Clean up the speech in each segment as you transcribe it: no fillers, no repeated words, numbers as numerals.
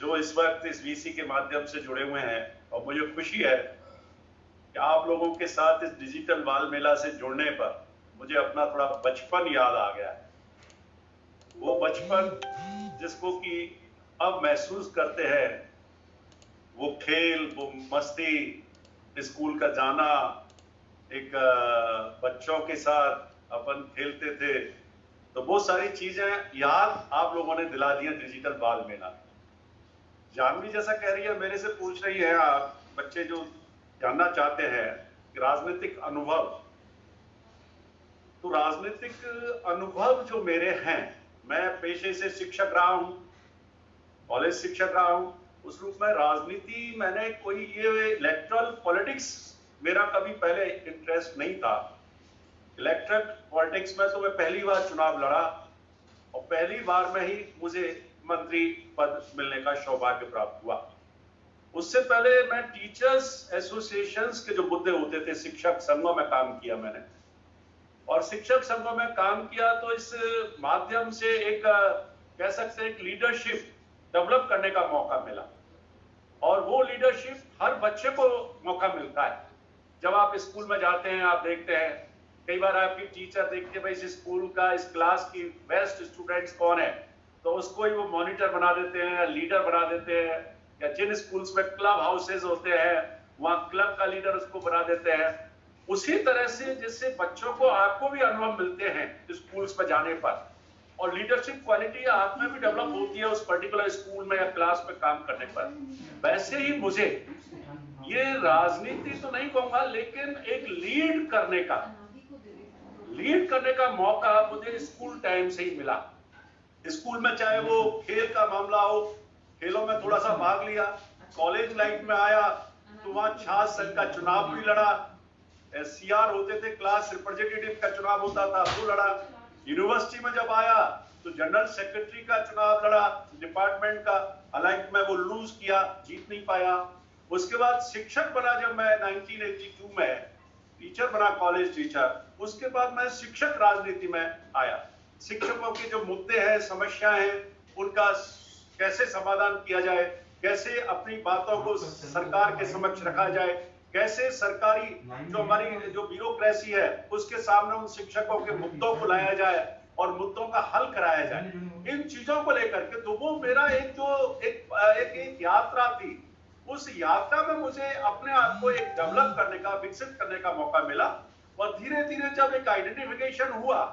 जो इस वक्त इस वीसी के माध्यम से जुड़े हुए हैं, और मुझे खुशी है कि आप लोगों के साथ इस डिजिटल बाल मेला से जुड़ने पर मुझे अपना थोड़ा बचपन याद आ गया है। वो बचपन जिसको कि अब महसूस करते हैं, वो खेल, वो मस्ती, स्कूल का जाना, एक बच्चों के साथ अपन खेलते थे, तो वो सारी चीजें याद आप लोगों ने दिला दिया डिजिटल बाल मेला। जानवी जैसा कह रही है, मेरे से पूछ रही है, आप बच्चे जो जानना चाहते हैं कि राजनीतिक अनुभव, तो राजनीतिक अनुभव जो मेरे हैं, मैं पेशे से शिक्षक रहा हूं, कॉलेज शिक्षक रहा हूं, उस रूप में राजनीति मैंने कोई ये इलेक्ट्रल पॉलिटिक्स मेरा कभी पहले इंटरेस्ट नहीं था। इलेक्ट्रल पॉलिटिक्स में तो मैं पहली बार चुनाव लड़ा और पहली बार में ही मुझे मंत्री पद मिलने का सौभाग्य प्राप्त हुआ। उससे पहले मैं टीचर्स एसोसिएशंस के जो मुद्दे होते थे, शिक्षक संघों में काम किया मैंने, और शिक्षक संघों में काम किया तो इस माध्यम से एक कह सकते हैं एक लीडरशिप डेवलप करने का मौका मिला। और वो लीडरशिप हर बच्चे को मौका मिलता है। जब आप स्कूल में जाते हैं, आप देखते हैं कई बार आपकी टीचर देखते हैं भाई इस स्कूल का, इस क्लास की बेस्ट स्टूडेंट्स कौन है, तो उसको ही वो मॉनिटर बना देते हैं, लीडर बना देते हैं, या जिन स्कूल्स में क्लब हाउसेज होते हैं वहां क्लब का लीडर उसको बना देते हैं। उसी तरह से जिससे बच्चों को, आपको भी अनुभव मिलते हैं स्कूल्स में जाने पर, और लीडरशिप क्वालिटी आप में भी डेवलप होती है उस पर्टिकुलर स्कूल में या क्लास में काम करने पर। वैसे ही मुझे ये राजनीति तो नहीं कहूंगा, लेकिन एक लीड करने का मौका मुझे स्कूल टाइम से ही मिला। स्कूल में चाहे वो खेल का मामला हो, खेलों में थोड़ा सा भाग लिया, कॉलेज लाइफ में आया तो वहां छात्र संघ का चुनाव भी लड़ा, सीआर होते थे, क्लास रिप्रेजेंटेटिव का चुनाव होता था, वो लड़ा। यूनिवर्सिटी में जब आया तो जनरल सेक्रेटरी का चुनाव लड़ा डिपार्टमेंट का, हालांकि मैं वो लूज किया, जीत नहीं पाया। उसके बाद शिक्षक बना जब मैं 1982 में, टीचर बना, कॉलेज टीचर। उसके बाद मैं शिक्षक राजनीति में आया। शिक्षकों के जो मुद्दे हैं, समस्याएं हैं, उनका कैसे समाधान किया जाए, कैसे अपनी बातों को सरकार के समक्ष रखा जाए, कैसे सरकारी जो हमारी जो ब्यूरोक्रेसी है उसके सामने उन शिक्षकों के मुद्दों को लाया जाए और मुद्दों का हल कराया जाए, इन चीजों को लेकर के। तो वो मेरा एक यात्रा थी। उस यात्रा में मुझे अपने आप को एक डेवलप करने का, विकसित करने का मौका मिला। और धीरे धीरे जब एक आइडेंटिफिकेशन हुआ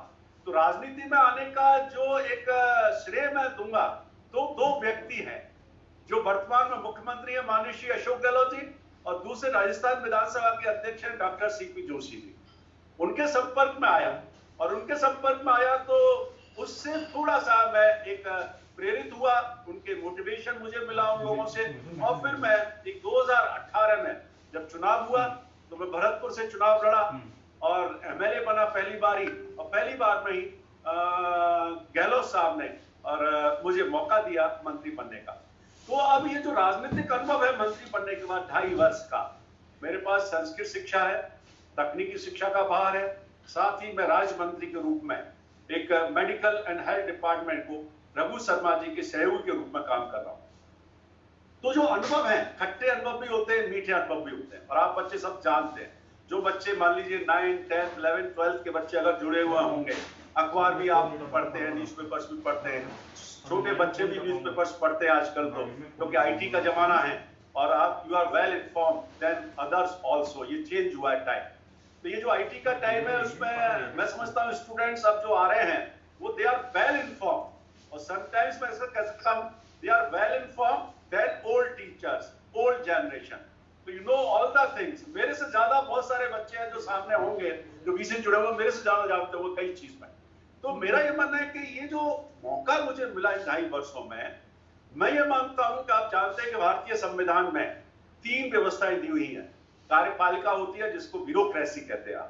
तो राजनीति में आने का जो एक श्रेय मैं दूंगा तो दो व्यक्ति हैं, जो वर्तमान में मुख्यमंत्री है माननीय श्री अशोक गहलोत जी, और दूसरे राजस्थान विधानसभा के अध्यक्ष हैं डॉक्टर सीपी जोशी जी। उनके संपर्क में आया, और उनके संपर्क में आया तो उससे थोड़ा सा मैं एक प्रेरित हुआ, उनके मोटिवेशन मुझे मिला उन लोगों से। और फिर मैं 2018 में जब चुनाव हुआ तो मैं भरतपुर से चुनाव लड़ा और एमएलए बना पहली बार ही, और पहली बार में ही गहलोत साहब ने और मुझे मौका दिया मंत्री बनने का। तो अब ये जो राजनीतिक अनुभव है मंत्री बनने के बाद 2.5 वर्ष का, मेरे पास संस्कृत शिक्षा है, तकनीकी शिक्षा का भार है, साथ ही मैं राज्य मंत्री के रूप में एक मेडिकल एंड हेल्थ डिपार्टमेंट को रघु शर्मा जी के सहयोगी के रूप में काम कर रहा हूं। तो जो अनुभव है, खट्टे अनुभव भी होते हैं, मीठे अनुभव भी होते हैं, और आप बच्चे सब जानते हैं। जो बच्चे मान लीजिए 9, 10, 11, 12 के बच्चे अगर जुड़े हुए होंगे, अखबार भी आप पढ़ते हैं, न्यूज़पेपर्स भी पढ़ते हैं, छोटे बच्चे भी न्यूज़पेपर्स पढ़ते हैं आजकल तो, क्योंकि आईटी का जमाना है, और आप you are well inform then others also. ये चेंज हुआ है टाइम। तो ये जो आईटी का टाइम है उसमें मैं समझता हूँ स्टूडेंट्स अब जो आ रहे हैं वो दे आर वेल इन्फॉर्म, और समटाइम्स मैं ऐसा कह सकता हूँ they are well inform then old teachers, old generation. तो you know all the things. मेरे से ज्यादा बहुत सारे बच्चे हैं जो सामने होंगे, जो बीच से जुड़े हुए, मेरे से ज्यादा जानते होंगे कई चीज में। तो मेरा ये मानना है कि ये जो मौका मुझे मिला इन 2.5 वर्षों में, मैं ये मानता हूं कि आप जानते हैं कि भारतीय संविधान में 3 व्यवस्थाएं दी हुई हैं। कार्यपालिका होती है जिसको ब्यूरोक्रेसी कहते हैं,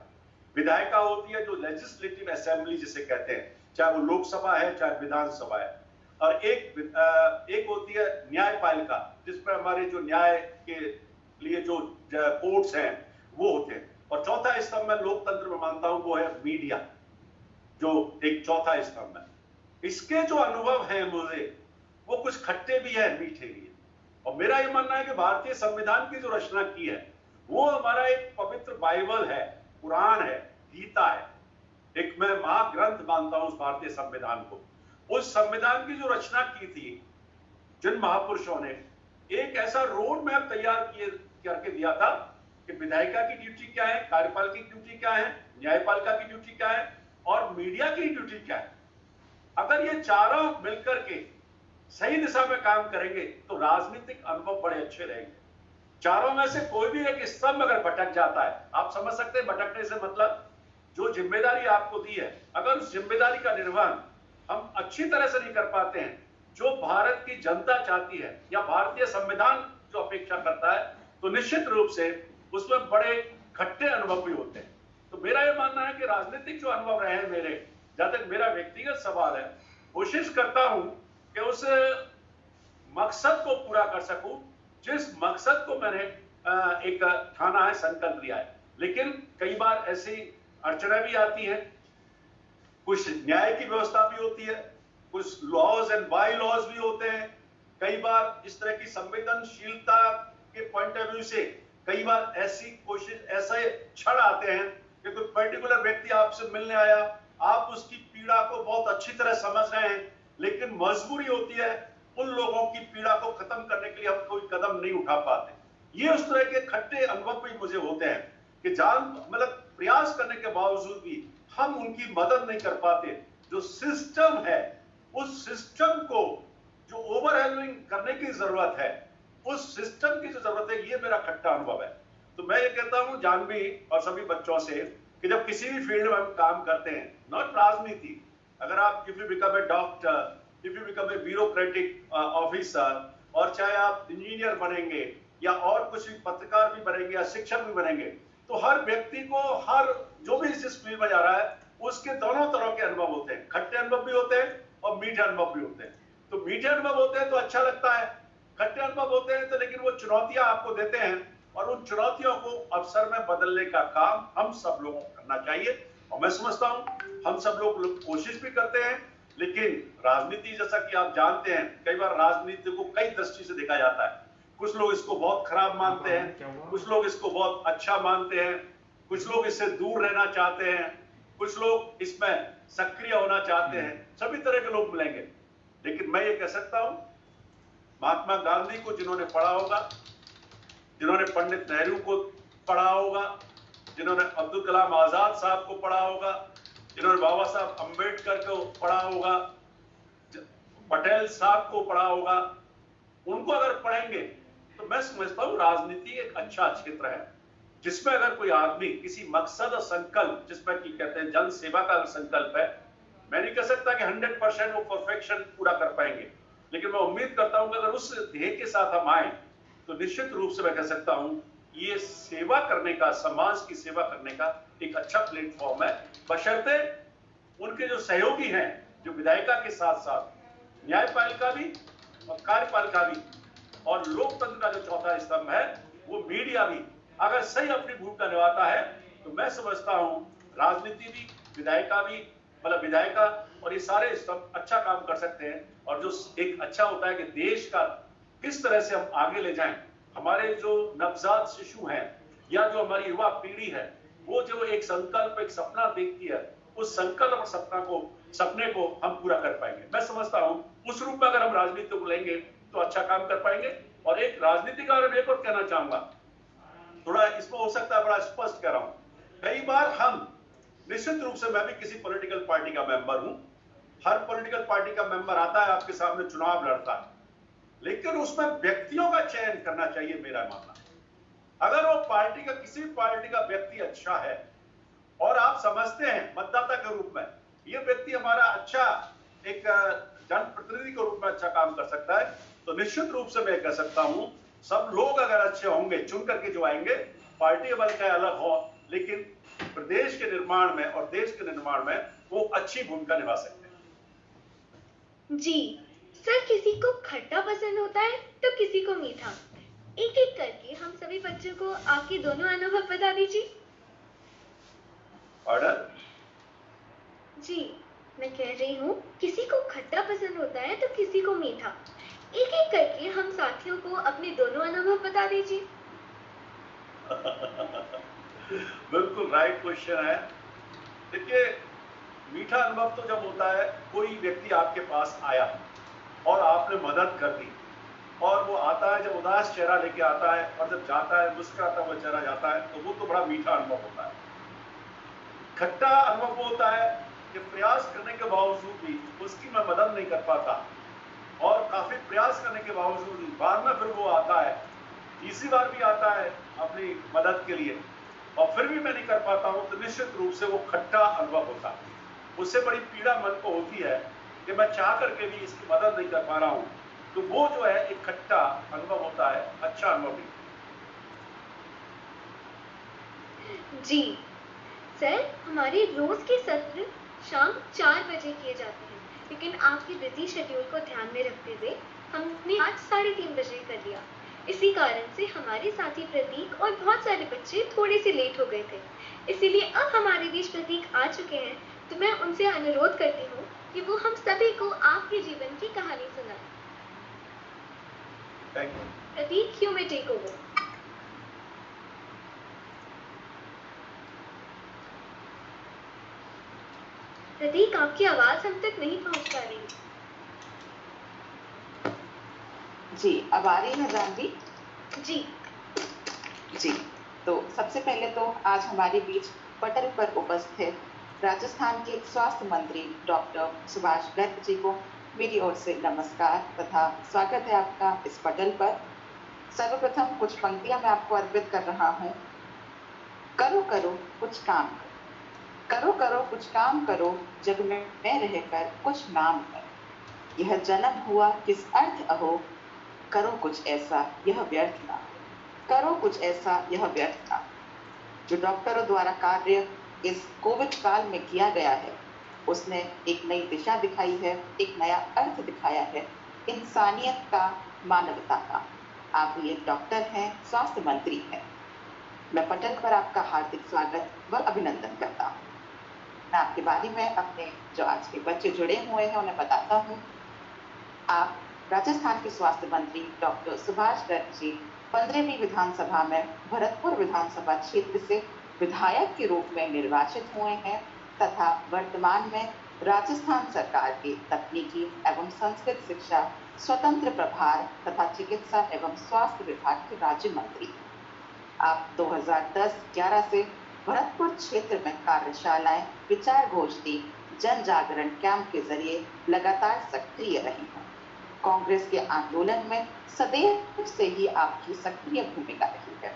विधायिका होती है जो लेजिस्लेटिव असेंबली जिसे कहते हैं, चाहे वो लोकसभा है चाहे विधानसभा है, और एक होती है न्यायपालिका जिसपर हमारे जो न्याय के लिए जो कोर्ट्स हैं वो होते हैं, और चौथा स्तंभ मैं लोकतंत्र में मानता हूं वो है मीडिया, जो एक चौथा स्तंभ है। इसके जो अनुभव है मुझे, वो कुछ खट्टे भी है मीठे भी है। और मेरा ये मानना है कि भारतीय संविधान की जो रचना की है वो हमारा एक पवित्र बाइबल है, कुरान है, गीता है, एक मैं महाग्रंथ मानता हूं उस भारतीय संविधान को। उस संविधान की जो रचना की थी जिन महापुरुषों ने, एक ऐसा रोड मैप तैयार करके दिया था कि विधायिका की ड्यूटी क्या है, कार्यपालिका की ड्यूटी क्या है, न्यायपालिका की ड्यूटी क्या है और मीडिया की ड्यूटी क्या है। अगर ये चारों मिलकर के सही दिशा में काम करेंगे तो राजनीतिक अनुभव बड़े अच्छे रहेंगे। चारों में से कोई भी एक स्तंभ अगर भटक जाता है, आप समझ सकते हैं भटकने से मतलब जो जिम्मेदारी आपको दी है, अगर उस जिम्मेदारी का निर्वहन हम अच्छी तरह से नहीं कर पाते हैं, जो भारत की जनता चाहती है या भारतीय संविधान जो अपेक्षा करता है, तो निश्चित रूप से उसमें बड़े खट्टे अनुभव भी होते हैं। तो मेरा यह मानना है कि राजनीतिक जो अनुभव रहे हैं मेरे, जहां तक मेरा व्यक्तिगत सवाल है, कोशिश करता हूं कि उस मकसद को पूरा कर सकूं जिस मकसद को मैंने एक ठाना है, संकल्प लिया है। लेकिन कई बार ऐसी अड़चनें भी आती हैं, कुछ न्याय की व्यवस्था भी होती है, कुछ लॉज एंड बाई लॉज भी होते हैं। कई बार इस तरह की संवेदनशीलता के पॉइंट ऑफ व्यू से कई बार ऐसी कोशिश, ऐसे क्षण आते हैं कि कोई पर्टिकुलर व्यक्ति आपसे मिलने आया, आप उसकी पीड़ा को बहुत अच्छी तरह समझ रहे हैं, लेकिन मजबूरी होती है उन लोगों की पीड़ा को खत्म करने के लिए हम कोई कदम नहीं उठा पाते। ये उस तरह के खट्टे अनुभव भी मुझे होते हैं कि मतलब प्रयास करने के बावजूद भी हम उनकी मदद नहीं कर पाते। जो सिस्टम है, उस सिस्टम को जो ओवरहेलिंग करने की जरूरत है, उस सिस्टम की जो जरूरत है, ये मेरा खट्टा अनुभव है। तो मैं ये कहता हूं जानवी और सभी बच्चों से कि जब किसी भी फील्ड में हम काम करते हैं, नॉट राजनीति, अगर आप if you become a doctor, if you become a bureaucratic officer, और चाहे आप इंजीनियर बनेंगे या और कुछ भी पत्रकार भी बनेंगे या शिक्षक भी बनेंगे, तो हर व्यक्ति को, हर जो भी इस फील्ड में जा रहा है, उसके दोनों तरह के अनुभव होते हैं। खट्टे अनुभव भी होते हैं और मीठे अनुभव भी होते हैं। तो मीठे अनुभव होते हैं तो अच्छा लगता है, खट्टे अनुभव होते हैं तो लेकिन वो चुनौतियां आपको देते हैं, और उन चुनौतियों को अवसर में बदलने का काम हम सब लोगों को करना चाहिए। और मैं समझता हूं हम सब लोग कोशिश भी करते हैं, लेकिन राजनीति, जैसा कि आप जानते हैं, कई बार राजनीति को कई दृष्टि से देखा जाता है। कुछ लोग इसको बहुत खराब मानते हैं, कुछ लोग इसको बहुत अच्छा मानते हैं, कुछ लोग इससे दूर रहना चाहते हैं, कुछ लोग इसमें सक्रिय होना चाहते हैं। सभी तरह के लोग मिलेंगे, लेकिन मैं ये कह सकता हूं, महात्मा गांधी को जिन्होंने पढ़ा होगा, जिन्होंने पंडित नेहरू को पढ़ा होगा, जिन्होंने अब्दुल कलाम आजाद साहब को पढ़ा होगा, जिन्होंने बाबा साहब अंबेडकर को पढ़ा होगा, पटेल साहब को पढ़ा होगा, उनको अगर पढ़ेंगे तो मैं समझता हूं राजनीति एक अच्छा क्षेत्र है जिसमें अगर कोई आदमी किसी मकसद और संकल्प, जिसमें की कहते हैं जन सेवा का संकल्प है, मैं नहीं कह सकता कि 100% वो परफेक्शन पूरा कर पाएंगे, लेकिन मैं उम्मीद करता हूं कि अगर उस ध्येय के साथ हम आए तो निश्चित रूप से मैं कह सकता हूं ये सेवा करने का, समाज की सेवा करने का एक अच्छा प्लेटफॉर्म है, बशर्ते उनके जो सहयोगी हैं, जो विधायिका के साथ साथ न्यायपालिका भी और कार्यपालिका भी और लोकतंत्र का जो चौथा स्तंभ है वो मीडिया भी अगर सही अपनी भूमिका निभाता है, तो मैं समझता हूं राजनीति भी, विधायिका भी, मतलब विधायिका और ये सारे स्तंभ अच्छा काम कर सकते हैं। और जो एक अच्छा होता है कि देश का किस तरह से हम आगे ले जाएं, हमारे जो नवजात शिशु हैं या जो हमारी युवा पीढ़ी है, वो जो एक संकल्प, एक सपना देखती है, उस संकल्प और सपने को हम पूरा कर पाएंगे। मैं समझता हूं उस रूप में अगर हम राजनीति को लेंगे तो अच्छा काम कर पाएंगे। और एक राजनीति का मैं एक और कहना चाहूंगा, थोड़ा इसमें हो सकता है बड़ा स्पष्ट कह रहा हूं, कई बार हम निश्चित रूप से, मैं भी किसी पॉलिटिकल पार्टी का मेंबर हूं, हर पॉलिटिकल पार्टी का मेंबर आता है आपके सामने, चुनाव लड़ता है, लेकिन उसमें व्यक्तियों का चयन करना चाहिए। मेरा मानना, अगर वो पार्टी का, किसी पार्टी का व्यक्ति अच्छा है और आप समझते हैं मतदाता के रूप में ये व्यक्ति हमारा अच्छा एक जनप्रतिनिधि के रूप में अच्छा काम कर सकता है, तो निश्चित रूप से मैं कह सकता हूं सब लोग अगर अच्छे होंगे, चुन करके जो आएंगे, पार्टी बल का अलग हो, लेकिन प्रदेश के निर्माण में और देश के निर्माण में वो अच्छी भूमिका निभा सकते हैं। जी सर, किसी को खट्टा पसंद होता है तो किसी को मीठा। एक एक करके हम सभी बच्चों को आपके दोनों अनुभव बता दीजिए। ऑर्डर? जी मैं कह रही हूँ, किसी को खट्टा पसंद होता है तो किसी को मीठा। एक एक करके हम साथियों को अपने दोनों अनुभव बता दीजिए। बिल्कुल राइट क्वेश्चन है। देखिए, मीठा अनुभव तो जब होता है, कोई व्यक्ति आपके पास आया और आपने मदद कर दी, और वो आता है जब उदास चेहरा लेके आता है और जब जाता है मुस्कुराता हुआ चेहरा जाता है, तो वो तो बड़ा मीठा अनुभव होता है। खट्टा अनुभव वो होता है कि प्रयास करने के बावजूद भी उसकी मैं मदद नहीं कर पाता, और काफी प्रयास करने के बावजूद भी बाद में फिर वो आता है, तीसरी बार भी आता है अपनी मदद के लिए, और फिर भी मैं नहीं कर पाता हूं, तो निश्चित रूप से वो खट्टा अनुभव होता है। उससे बड़ी पीड़ा मन को होती है कि मैं चाह करके भी इसकी मदद नहीं कर पा रहा हूं, तो वो जो है एक खट्टा अनुभव होता है, अच्छा अनुभव नहीं। जी सर, हमारे रोज के सत्र शाम 4 बजे किए जाते हैं, लेकिन आपके बिजी शेड्यूल को ध्यान में रखते हुए हमने आज 3:30 बजे कर लिया। इसी कारण से हमारे साथी प्रतीक और बहुत सारे बच्चे थोड़े से लेट हो गए थे। इसीलिए अब हमारे बीच प्रतीक आ चुके हैं, तो मैं उनसे अनुरोध करती हूँ कि वो हम सभी को आपके जीवन की कहानी सुनाएं। Thank you. Prateek, you may take over. Prateek, आपकी आवाज हम तक नहीं पहुंच पा रही। जी, अब आ रही है जानवी? जी जी, तो सबसे पहले तो आज हमारे बीच पटल पर उपस्थित राजस्थान के स्वास्थ्य मंत्री डॉक्टर सुभाष गर्ग जी को मेरी ओर से नमस्कार तथा स्वागत है आपका इस पटल पर। सर्वप्रथम कुछ पंक्तियां मैं आपको अर्पित कर रहा हूँ। करो करो कुछ काम करो, करो करो कुछ काम करो, जग में रहकर कुछ नाम करो। यह जन्म हुआ किस अर्थ अहो, करो कुछ ऐसा यह व्यर्थ ना हो, करो कुछ ऐसा यह व्यर्थ ना हो। जो डॉक्टरों द्वारा कार्य इस कोविड काल में किया गया है, उसने एक नई दिशा दिखाई है, एक नया अर्थ दिखाया है, इंसानियत का, मानवता का। आप भी एक डॉक्टर हैं, स्वास्थ्य मंत्री हैं। मैं पटल पर आपका हार्दिक स्वागत व अभिनंदन करता हूँ। मैं आपके बारे में अपने जो आज के बच्चे जुड़े हुए हैं उन्हें बताता हूँ। आप राजस्थान के स्वास्थ्य मंत्री डॉक्टर सुभाष गर्ग जी 15वीं विधानसभा में भरतपुर विधानसभा क्षेत्र से विधायक के रूप में निर्वाचित हुए हैं तथा वर्तमान में राजस्थान सरकार के तकनीकी एवं संस्कृत शिक्षा स्वतंत्र प्रभार तथा चिकित्सा एवं स्वास्थ्य विभाग के राज्य मंत्री। आप 2010-11 से भरतपुर क्षेत्र में कार्यशालाएं, विचार गोष्ठी, जन जागरण कैंप के जरिए लगातार सक्रिय रही हैं। कांग्रेस के आंदोलन में सदैव से ही आपकी सक्रिय भूमिका रही है।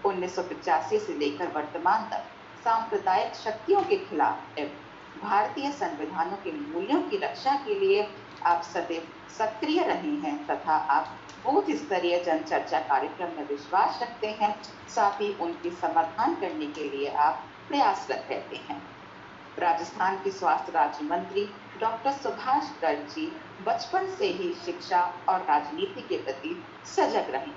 1985 से लेकर वर्तमान तक सांप्रदायिक शक्तियों के खिलाफ एवं भारतीय संविधानों के मूल्यों की रक्षा के लिए आप सदैव सक्रिय रहे हैं तथा आप बूथ स्तरीय जन चर्चा कार्यक्रम में विश्वास रखते हैं, साथ ही उनकी समाधान करने के लिए आप प्रयासरत रहते हैं। राजस्थान के स्वास्थ्य राज्य मंत्री डॉक्टर सुभाष गर्ग जी बचपन से ही शिक्षा और राजनीति के प्रति सजग रहे।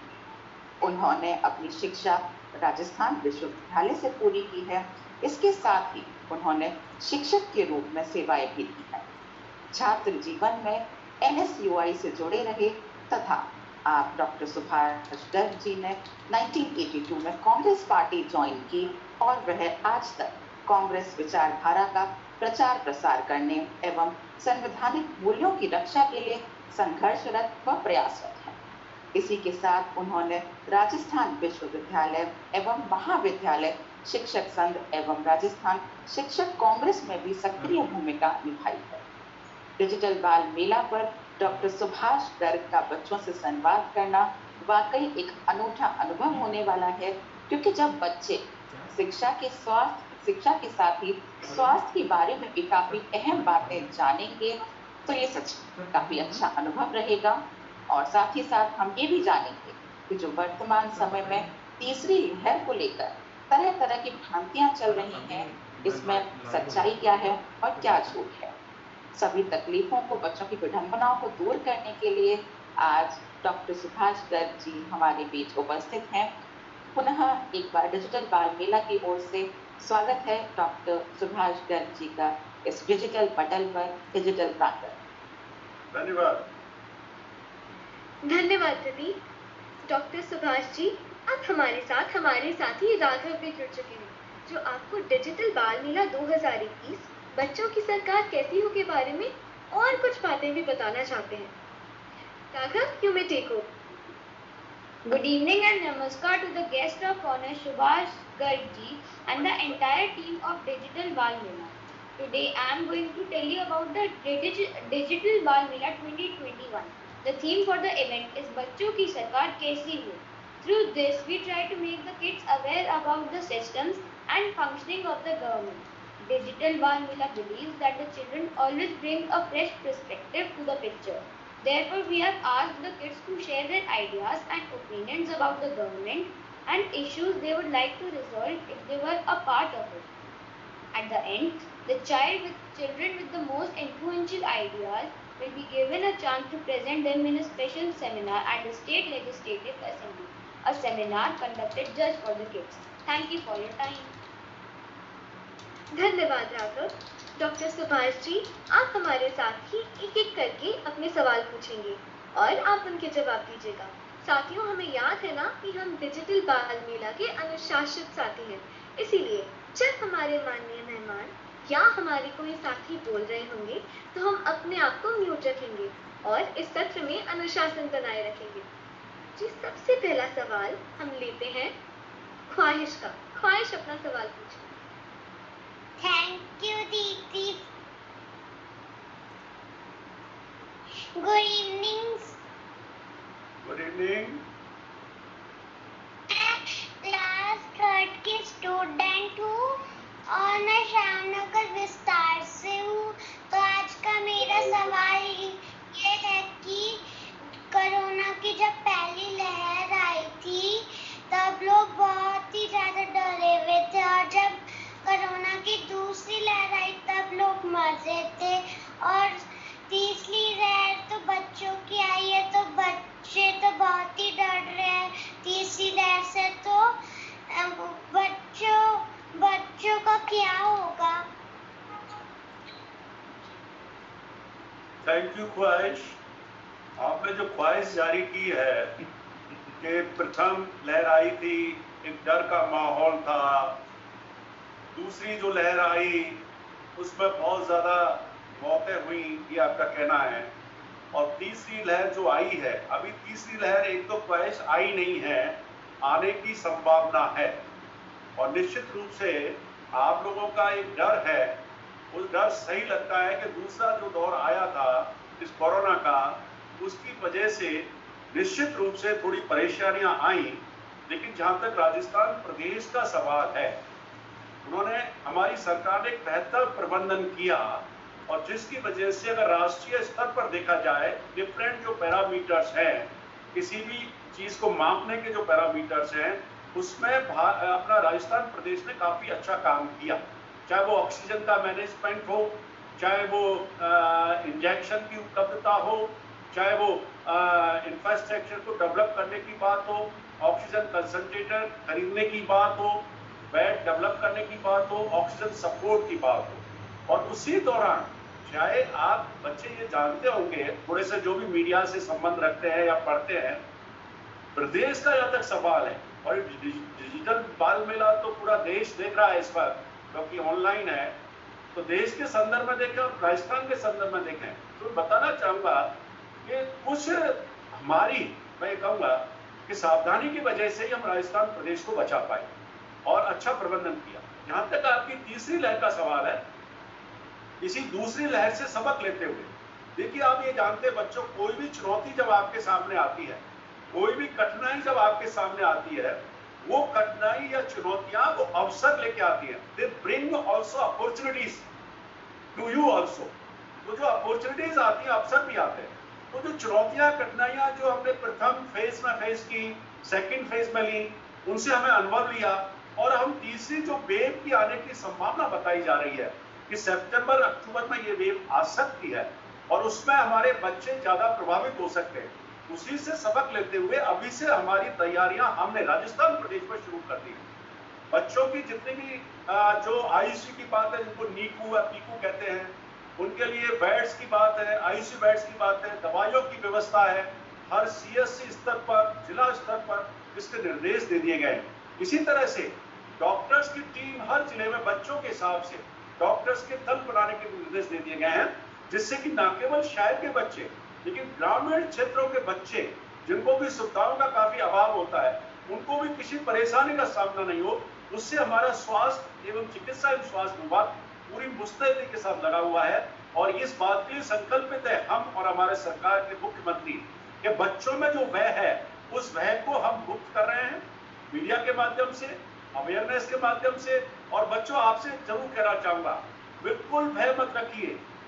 उन्होंने अपनी शिक्षा राजस्थान विश्वविद्यालय से पूरी की है। इसके साथ ही उन्होंने शिक्षक के रूप में सेवाएं भी दी हैं। छात्र जीवन में NSUI से जुड़े रहे तथा आप डॉक्टर सुभाष गर्ग जी ने 1982 में कांग्रेस पार्टी ज्वाइन की और वह आज तक कांग्रेस विचारधारा का प्रचार प्रसार करने एवं संवैधानिक मूल्यों की रक्षा के लिए संघर्षरत व प्रयासरत हैं। इसी के साथ उन्होंने राजस्थान विश्वविद्यालय एवं महाविद्यालय शिक्षक संघ एवं राजस्थान शिक्षक कांग्रेस में भी सक्रिय भूमिका निभाई है। डिजिटल बाल मेला पर डॉक्टर सुभाष गर्ग का बच्चों से संवाद करना वाकई एक अनूठा अनुभव होने वाला है, क्योंकि जब बच्चे शिक्षा के साथ ही स्वास्थ्य के बारे में भी काफी अहम बातें जानेंगे, तो ये सच काफी अच्छा अनुभव रहेगा। और साथ ही साथ हम ये भी जानेंगे कि जो वर्तमान समय में तीसरी लहर को लेकर तरह तरह की भ्रांतियां चल रही हैं, इसमें सच्चाई क्या है और क्या झूठ है। सभी तकलीफों को, बच्चों की विडंबनाओं को दूर करने के लिए आज डॉक्टर सुभाष गर्ग जी हमारे बीच उपस्थित हैं। पुनः एक बार डिजिटल बाल मेला की ओर से स्वागत है डॉक्टर सुभाष गर्ग जी का इस डिजिटल पटल पर, डिजिटल प्रांगण। धन्यवाद। धन्यवाद दीदी। डॉक्टर सुभाष जी, अब हमारे साथ हमारे साथी राघव भी जुड़ चुके हैं, जो आपको डिजिटल बाल मेला 2021 बच्चों की सरकार कैसी हो के बारे में और कुछ बातें भी बताना चाहते हैं। Raghav, you may take over. Good evening and namaskar to the guest of honor Subhash Garg ji and the entire team of Digital Bal Mela. Today I am going to tell you about the Digital Bal Mela 2021. The theme for the event is बच्चों की सरकार कैसी हो. Through this, we try to make the kids aware about the systems and functioning of the government. Digital Bal Mela believes that the children always bring a fresh perspective to the picture. Therefore, we have asked the kids to share their ideas and opinions about the government and issues they would like to resolve if they were a part of it. At the end, the children with the most influential ideas will be given a chance to present them in a special seminar at the State Legislative Assembly, a seminar conducted just for the kids. Thank you for your time. धन्यवाद Raghav. Doctor Subhash ji, आप हमारे साथ ही एक एक करके अपने सवाल पूछेंगे और आप उनके जवाब दीजिएगा। साथियों, हमें याद है ना कि हम डिजिटल बाल मेला के अनुशासित साथी हैं, इसीलिए जब हमारे माननीय मेहमान या हमारे कोई साथी बोल रहे होंगे तो हम अपने आप को म्यूट रखेंगे और इस सत्र में अनुशासन बनाए रखेंगे। जी, सबसे पहला सवाल हम लेते हैं ख्वाहिश का। ख्वाहिश, अपना सवाल पूछिए। Thank you, Deepti. Good evening. Good evening. Class third की स्टूडेंट हूँ और मैं श्यामनगर विस्तार से हूँ। तो आज का मेरा सवाल ये है कि कोरोना की जब पहली लहर आई थी तब लोग बहुत ही ज़्यादा डरे हुए थे और जब कोरोना की दूसरी लहर आई तब लोग मर रहे थे और तीसरी लहर तो बच्चों की आई है तो बच्चे तो बहुत ही डर रहे हैं तीसरी लहर से। तो बच्चों का क्या होगा? थैंक यू ख्वाहिश। आपने जो ख्वाहिश जारी की है कि प्रथम लहर आई थी, एक डर का माहौल था, दूसरी जो लहर आई उसमें बहुत ज़्यादा मौतें हुई, ये आपका कहना है, और तीसरी लहर जो आई है, अभी तीसरी लहर एक तो ख्वाहिश आई नहीं है, आने की संभावना है और निश्चित रूप से आप लोगों का एक डर है। उस डर सही लगता है कि दूसरा जो दौर आया था इस कोरोना का, उसकी वजह से निश्चित रूप से थोड़ी परेशानियां आई। लेकिन जहां तक राजस्थान प्रदेश का सवाल है, उन्होंने, हमारी सरकार ने एक बेहतर प्रबंधन किया और जिसकी वजह से अगर राष्ट्रीय स्तर पर देखा जाए, डिफरेंट जो पैरामीटर्स हैं, किसी भी चीज को मापने के जो पैरामीटर्स हैं, उसमें अपना राजस्थान प्रदेश ने काफी अच्छा काम किया। चाहे वो ऑक्सीजन का मैनेजमेंट हो, चाहे वो इंजेक्शन की उपलब्धता हो, चाहे वो इंफ्रास्ट्रक्चर को डेवलप करने की बात हो, ऑक्सीजन कंसंट्रेटर खरीदने की बात हो, बेड डेवलप करने की बात हो, ऑक्सीजन सपोर्ट की बात हो। और उसी दौरान चाहे आप बच्चे ये जानते होंगे, थोड़े से जो भी मीडिया से संबंध रखते हैं या पढ़ते हैं, प्रदेश का जहाँ तक सवाल है, और डिजिटल बाल मेला तो पूरा देश देख रहा है इस बार, क्योंकि ऑनलाइन है, तो देश के संदर्भ में देखें और राजस्थान के संदर्भ में देखें, तो बताना चाहूंगा कि कुछ हमारी, मैं कहूँगा कि सावधानी की वजह से ही हम राजस्थान प्रदेश को बचा पाए और अच्छा प्रबंधन किया। जहां तक आपकी तीसरी लहर का सवाल है, इसी दूसरी लहर से सबक लेते हुए, देखिए आप ये जानते हैं बच्चों, कोई भी चुनौती जब आपके सामने आती है, कोई भी कठिनाई जब आपके सामने आती है, वो कठिनाई या चुनौतियां वो अवसर लेके आती है। They bring also opportunities to you also. तो जो अपॉर्चुनिटीज आती है, अवसर भी आते हैं। तो जो चुनौतियां, कठिनाइयां जो हमने प्रथम फेज में फेस की, सेकंड फेज में ली, उनसे हमें अनुभव लिया और हम तीसरी जो वेव की आने की संभावना बताई जा रही है कि सितंबर अक्टूबर में ये वेव आ सकती है और उसमें हमारे बच्चे ज्यादा प्रभावित हो सकते हैं। उसी से सबक लेते हुए अभी से हमारी तैयारियां हमने राजस्थान प्रदेश में शुरू कर दी। बच्चों की जितनी भी जो आईसीयू की बात है, जिनको नीकू या पीकू कहते हैं, उनके लिए बेड्स की बात है, आईसीयू बेड्स की बात है, दवाइयों की व्यवस्था है, हर CSC स्तर पर, जिला स्तर पर इसके निर्देश दे दिए गए हैं। इसी तरह से डॉक्टर्स की टीम हर जिले में बच्चों के हिसाब से डॉक्टर्स के दल बनाने के निर्देश दे दिए गए हैं, जिससे कि न केवल शहर के बच्चे लेकिन ग्रामीण क्षेत्रों के बच्चे जिनको भी सुविधाओं का काफी अभाव होता है, उनको भी किसी परेशानी का सामना नहीं हो। उससे हमारा स्वास्थ्य एवं चिकित्सा एवं स्वास्थ्य विभाग पूरी मुस्तैदी के साथ लगा हुआ है और इस बात के लिए संकल्पित है हम और हमारे सरकार के मुख्यमंत्री कि बच्चों में जो भय है उस भय को हम मुक्त कर रहे हैं मीडिया के माध्यम से, अवेयरनेस के माध्यम से। और बच्चों, आपसे जरूर कहना चाहूंगा, बिल्कुल भय मत रखिए,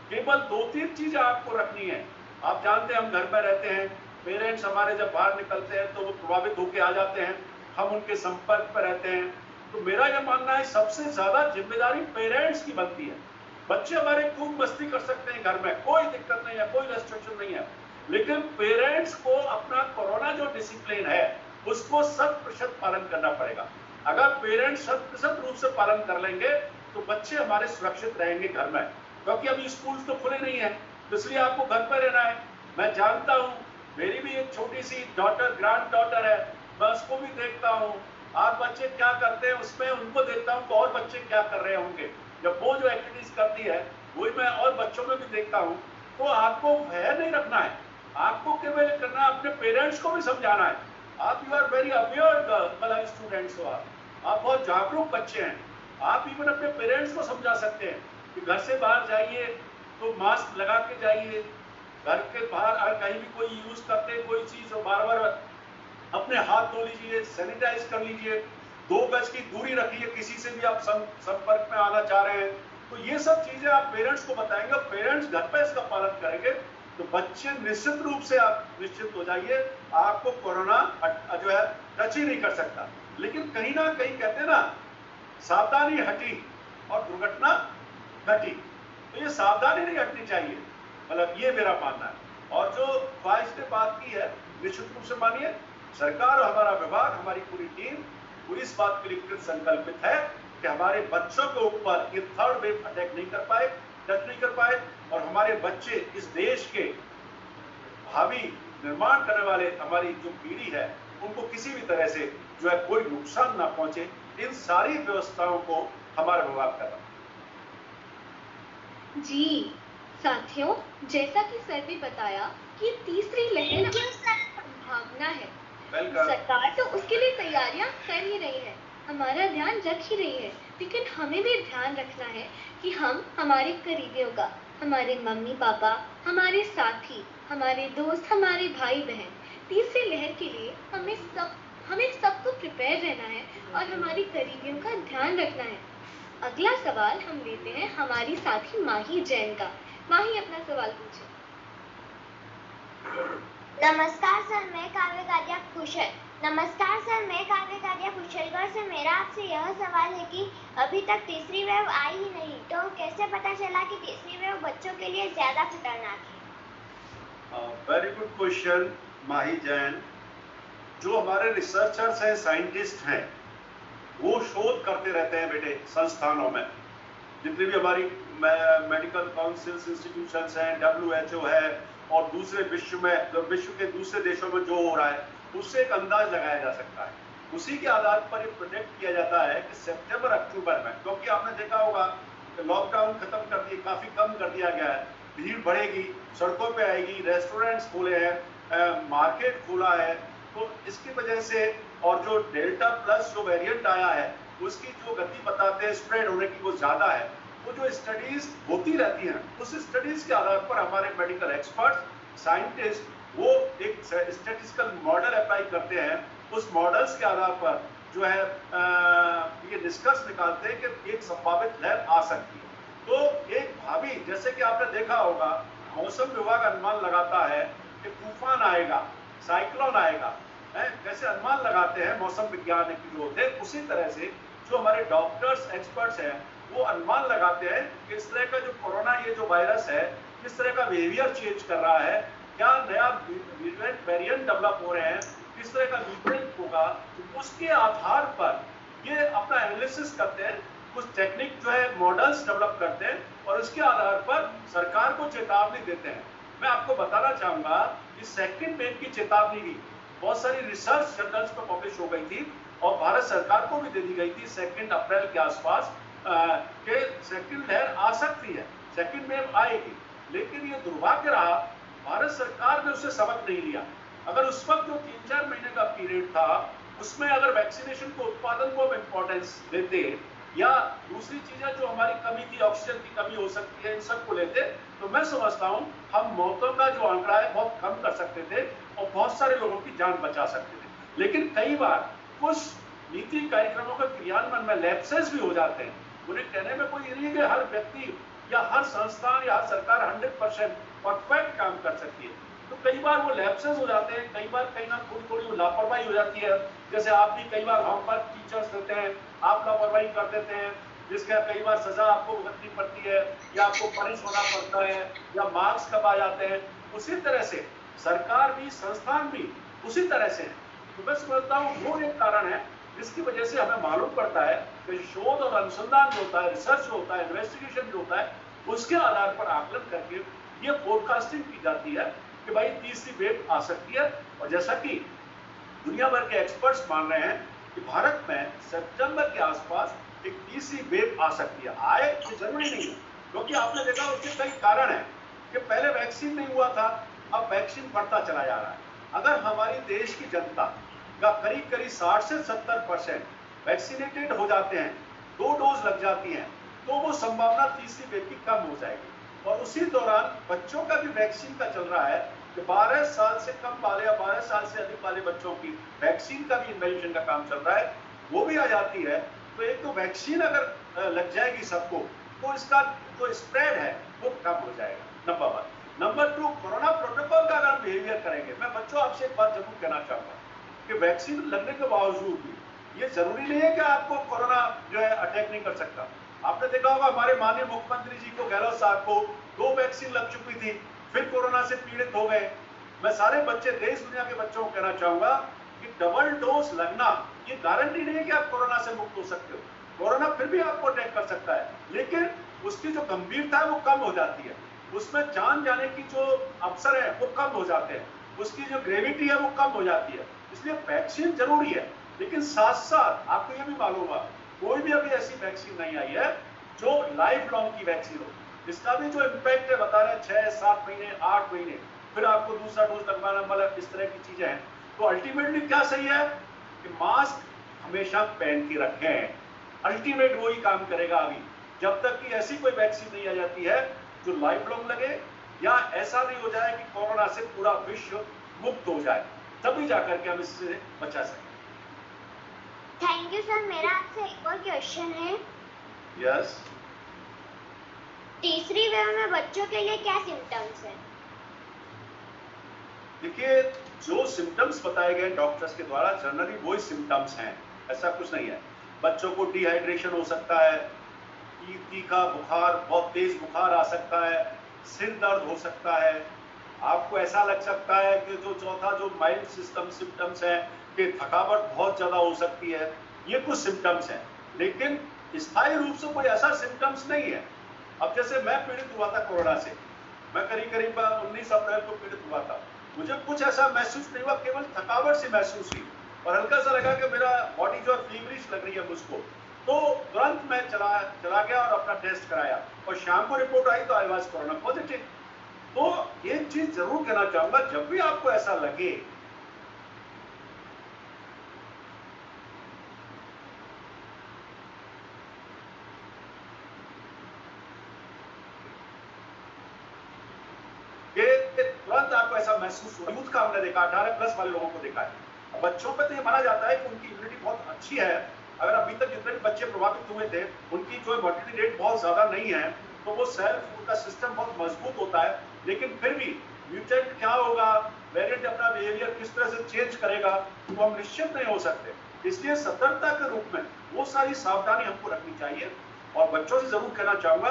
केवल 2-3 चीजें आपको रखनी है। आप जानते हैं हम घर में रहते हैं, पेरेंट्स हमारे जब बाहर निकलते हैं तो वो प्रभावित होकर आ जाते हैं, हम उनके संपर्क पर रहते हैं। तो मेरा यह मानना है सबसे ज्यादा जिम्मेदारी पेरेंट्स की बनती है। बच्चे हमारे खूब मस्ती कर सकते हैं घर में, कोई दिक्कत नहीं है, कोई रेस्ट्रिक्शन नहीं है, लेकिन पेरेंट्स को अपना कोरोना जो डिसिप्लिन है उसको 100% पालन करना पड़ेगा। अगर पेरेंट्स 100% रूप से पालन कर लेंगे तो बच्चे हमारे सुरक्षित रहेंगे घर में, क्योंकि अभी स्कूल तो खुले नहीं है, तो इसलिए आपको घर पर रहना है। मैं जानता हूँ, मेरी भी एक छोटी सी डॉटर, ग्रैंड डॉटर है, मैं उसको भी देखता हूँ, आप बच्चे क्या करते हैं उसमें उनको देखता हूँ तो और बच्चे क्या कर रहे होंगे। जब वो जो एक्टिविटीज करती है वही मैं और बच्चों में भी देखता हूँ। तो आपको भय नहीं रखना है, आपको केवल करना है अपने पेरेंट्स को भी समझाना है। आप you are very aware students हो, आप बहुत जागरूक बच्चे हैं। आप इवन अपने पेरेंट्स को समझा सकते हैं कि घर से बाहर जाइए तो मास्क लगा के जाइए, घर के बाहर अगर कहीं भी कोई यूज करते हैं कोई चीज तो बार बार अपने हाथ धो लीजिए, सैनिटाइज कर लीजिए, 2 गज की दूरी रखिए, किसी से भी आप संपर्क में आना चाह रहे हैं तो ये सब चीजें आप पेरेंट्स को बताएंगे, पेरेंट्स घर पे इसका पालन करेंगे तो बच्चे निश्चित रूप से आप निश्चित हो जाइए, आपको कोरोना जो है टच ही नहीं कर सकता। लेकिन कहीं ना कहीं कहते हैं ना, सावधानी हटी और दुर्घटना घटी, तो ये सावधानी नहीं हटनी चाहिए, मतलब ये मेरा मानना है। और जो ख्वाहिश ने बात की है निश्चित रूप से मानिए, सरकार और हमारा विभाग, हमारी पूरी टीम पूरी इस बात के लिए कृत संकल्पित है कि हमारे बच्चों के ऊपर ये 3rd वेव अटैक नहीं कर पाए, टच नहीं कर पाए और हमारे बच्चे इस देश के भावी निर्माण करने वाले हमारी जो पीढ़ी है उनको किसी भी तरह से जो है कोई नुकसान ना पहुंचे, इन सारी व्यवस्थाओं को हमारा विभाग कर रहा है। जी साथियों, जैसा कि सर ने बताया कि तीसरी लहर संभावना है, सरकार तो उसके लिए तैयारियां कर ही रही है, हमारा ध्यान रख ही रही है, लेकिन हमें भी ध्यान रखना है कि हम हमारे करीबियों का, हमारे मम्मी पापा, हमारे साथी, हमारे दोस्त, हमारे भाई बहन, तीसरी लहर के लिए हमें सबको प्रिपेयर रहना है और हमारी करीबियों का ध्यान रखना है। अगला सवाल हम लेते हैं हमारी साथी माही जैन का। माही, अपना सवाल पूछे। नमस्कार सर, मैं काव्य कादिया कुशल। नमस्कार सर, मैं काव्य कादिया कुशलगढ़ से। मेरा आपसे यह सवाल है कि अभी तक तीसरी वेव आई ही नहीं, तो कैसे पता चला कि तीसरी वेव बच्चों के लिए ज्यादा खतरनाक है? वेरी गुड क्वेश्चन माही जैन। जो हमारे रिसर्चर्स हैं, साइंटिस्ट हैं, वो शोध करते रहते हैं बेटे संस्थानों में। जितनी भी हमारी मेडिकल काउंसिल्स इंस्टीट्यूशंस हैं, WHO है और दूसरे विश्व के दूसरे देशों में जो हो रहा है उससे एक अंदाज लगाया जा सकता है। उसी के आधार पर ये प्रोजेक्ट किया जाता है कि सितंबर अक्टूबर में, क्योंकि आपने देखा होगा कि लॉकडाउन खत्म कर दिया, काफी कम कर दिया गया है, भीड़ बढ़ेगी, सड़कों पे आएगी, रेस्टोरेंट्स खुले हैं, मार्केट खुला है, तो इसकी वजह से और जो डेल्टा प्लस जो वेरिएंट आया है उसकी जो गति बताते हैं स्प्रेड होने की वो ज्यादा है। वो जो स्टडीज होती रहती हैं उस स्टडीज के आधार पर हमारे मेडिकल एक्सपर्ट साइंटिस्ट वो एक स्टैटिस्टिकल मॉडल अप्लाई करते हैं। उस मॉडल्स के आधार पर जो है ये निष्कर्ष निकालते हैं कि एक संभावित लहर आ सकती है। तो एक भावी, जैसे कि आपने देखा होगा मौसम विभाग अनुमान लगाता है कि तूफान आएगा, साइक्लोन आएगा, कैसे अनुमान लगाते हैं मौसम विज्ञान जो होते हैं, उसी तरह से जो हमारे डॉक्टर्स एक्सपर्ट्स हैं वो अनुमान लगाते हैं कि इस तरह का जो कोरोना ये जो वायरस है किस तरह का बिहेवियर चेंज कर रहा है, क्या नया वेरिएंट डेवलप हो रहे हैं, किस तरह का म्यूटेंट होगा, उसके आधार पर ये अपना एनालिसिस करते हैं, कुछ टेक्निक जो है मॉडल्स डेवलप करते हैं और उसके आधार पर सरकार को चेतावनी देते हैं। मैं आपको बताना चाहूंगा इस सेकंड वेव की चेतावनी भी बहुत सारी रिसर्च जर्नल्स में पब्लिश हो गई थी और भारत सरकार को भी दे दी गई थी 2 अप्रैल के आसपास कि सेकंड लहर आ सकती है, सेकंड वेव आएगी। लेकिन ये दुर्भाग्य रहा, भारत सरकार ने उससे सबक नहीं लिया। अगर उस वक्त जो 3-4 महीने का पीरियड था उसमें अगर वैक्सीनेशन को उत्पादन को इम्पोर्टेंस देते या दूसरी चीजें जो हमारी कमी थी, ऑक्सीजन की कमी हो सकती है, इन सब को लेते तो मैं समझता हूं हम मौतों का जो आंकड़ा है बहुत कम कर सकते थे और बहुत सारे लोगों की जान बचा सकते थे। लेकिन कई बार कुछ नीति कार्यक्रमों के क्रियान्वयन में लैप्सेस भी हो जाते हैं। उन्हें कहने में कोई ये नहीं है कि हर व्यक्ति या हर संस्थान या हर सरकार 100% परफेक्ट काम कर सकती है, तो कई बार वो लैप्सेस हो जाते हैं, कई बार कहीं ना थोड़ी लापरवाही हो जाती है। जैसे आप भी कई बार होमवर्क टीचर्स देते हैं, आप लापरवाही कर देते हैं, जिसका कई बार सजा आपको भुगतनी पड़ती है या आपको पनिश होना पड़ता है या मार्क्स कब आ जाते हैं। उसी तरह से सरकार भी, संस्थान भी उसी तरह से है। तो मैं समझता हूँ वो एक कारण है जिसकी वजह से हमें मालूम पड़ता है कि शोध और अनुसंधान जो होता है, रिसर्च जो होता है, इन्वेस्टिगेशन जो होता है, उसके आधार पर आकलन करके ये फोरकास्टिंग की जाती है कि भाई तीसरी वेव आ सकती है। और जैसा कि दुनिया भर के एक्सपर्ट्स मान रहे हैं कि भारत में सितंबर के आसपास एक तीसरी वेव आ सकती है। आए ये जरूरी नहीं है, क्योंकि आपने देखा उसके कई कारण हैं कि पहले वैक्सीन नहीं हुआ था, अब वैक्सीन बढ़ता चला जा रहा है। अगर हमारी देश की जनता का करीब 60 से 70% वैक्सीनेटेड हो जाते हैं, 2 डोज लग जाती हैं, तो वो संभावना तीसरी वेव की कम हो जाएगी। और उसी दौरान बच्चों का भी वैक्सीन का चल रहा है कि 12 साल से कम वाले या 12 साल से अधिक वाले बच्चों की वैक्सीन का भी इन्वेंशन का काम चल रहा है, वो भी आ जाती है। तो एक तो वैक्सीन अगर लग जाएगी सबको तो इसका जो स्प्रेड है वो कम हो जाएगा, नंबर 1। नंबर 2, कोरोना प्रोटोकॉल का अगर बिहेवियर करेंगे, मैं बच्चों आपसे एक बात जरूर कहना चाहूंगा कि वैक्सीन लगने के बावजूद भी ये जरूरी नहीं है कि आपको कोरोना जो है अटैक नहीं कर सकता। आपने देखा होगा हमारे माननीय मुख्यमंत्री जी को, गहलोत साहब को 2 वैक्सीन लग चुकी थी, फिर कोरोना से पीड़ित हो गए। मैं सारे बच्चे, देश दुनिया के बच्चों को कहना चाहूंगा कि डबल डोज लगना ये गारंटी नहीं है कि आप कोरोना से मुक्त हो सकते हो। कोरोना फिर भी आपको अटैक कर सकता है, लेकिन उसकी जो गंभीरता है वो कम हो जाती है, उसमें जान जाने की जो अवसर है वो कम हो जाते हैं, उसकी जो ग्रेविटी है वो कम हो जाती है। इसलिए वैक्सीन जरूरी है, लेकिन साथ साथ आपको ये भी मालूम होगा कोई भी अभी ऐसी वैक्सीन नहीं आई है जो लाइफ लॉन्ग की वैक्सीन हो। इसका भी जो इम्पैक्ट है बता रहे 6-7 महीने, 8 महीने, फिर आपको दूसरा डोज लगवाना, मतलब इस तरह की चीजें हैं। तो अल्टीमेटली क्या सही है कि मास्क हमेशा पहन के रखें। अल्टीमेट वही काम करेगा अभी, जब तक कि ऐसी कोई वैक्सीन नहीं आ जाती है जो लाइफ लॉन्ग लगे या ऐसा नहीं हो जाए कि कोरोना से पूरा विश्व मुक्त हो जाए, तभी जाकर के हम इससे बचा सकें। Thank you sir. मेरा आपसे एक और क्वेश्चन है। यस। तीसरी वेव में बच्चों के लिए क्या सिम्टम्स हैं? देखिए, जो सिम्टम्स बताए गए डॉक्टर्स के द्वारा जनरली वही सिम्टम्स हैं, ऐसा कुछ नहीं है। बच्चों को डिहाइड्रेशन हो सकता है, तीखा बुखार, बहुत तेज बुखार आ सकता है, सिर दर्द हो सकता है, आपको ऐसा लग सकता है कि जो चौथा जो माइल्ड सिम्टम्स है कि थकावट बहुत ज्यादा हो सकती है। ये कुछ सिम्टम्स हैं, लेकिन स्थायी रूप से कोई ऐसा सिम्टम्स नहीं है। अब जैसे मैं पीड़ित हुआ था कोरोना से, मैं करीब 19 अप्रैल को पीड़ित हुआ था, मुझे कुछ ऐसा महसूस नहीं हुआ, केवल थकावट सी महसूस हुई और हल्का सा लगा कि मेरा बॉडी जो है फीवरिश लग रही है मुझको। तो तुरंत मैं चला गया और अपना टेस्ट कराया और शाम को रिपोर्ट आई तो आई वाज कोरोना पॉजिटिव। तो एक चीज जरूर कहना चाहूंगा, जब भी आपको ऐसा लगे तुरंत आपको ऐसा महसूस हो, यूथ का हमने देखा, 18+ वाले लोगों को देखा है। बच्चों पे तो ये माना जाता है कि उनकी इम्यूनिटी बहुत अच्छी है। अगर अभी तक जितने भी बच्चे प्रभावित हुए थे उनकी जो मोर्टेलिटी रेट बहुत ज्यादा नहीं है, तो वो सेल्फ, उनका सिस्टम बहुत मजबूत होता है। लेकिन फिर भी म्यूटेंट क्या होगा, वेरिएंट अपना बिहेवियर किस तरह से चेंज करेगा, तो हम निश्चित नहीं हो सकते। इसलिए सतर्कता के रूप में वो सारी सावधानी हमको रखनी चाहिए। और बच्चों से जरूर कहना चाहूंगा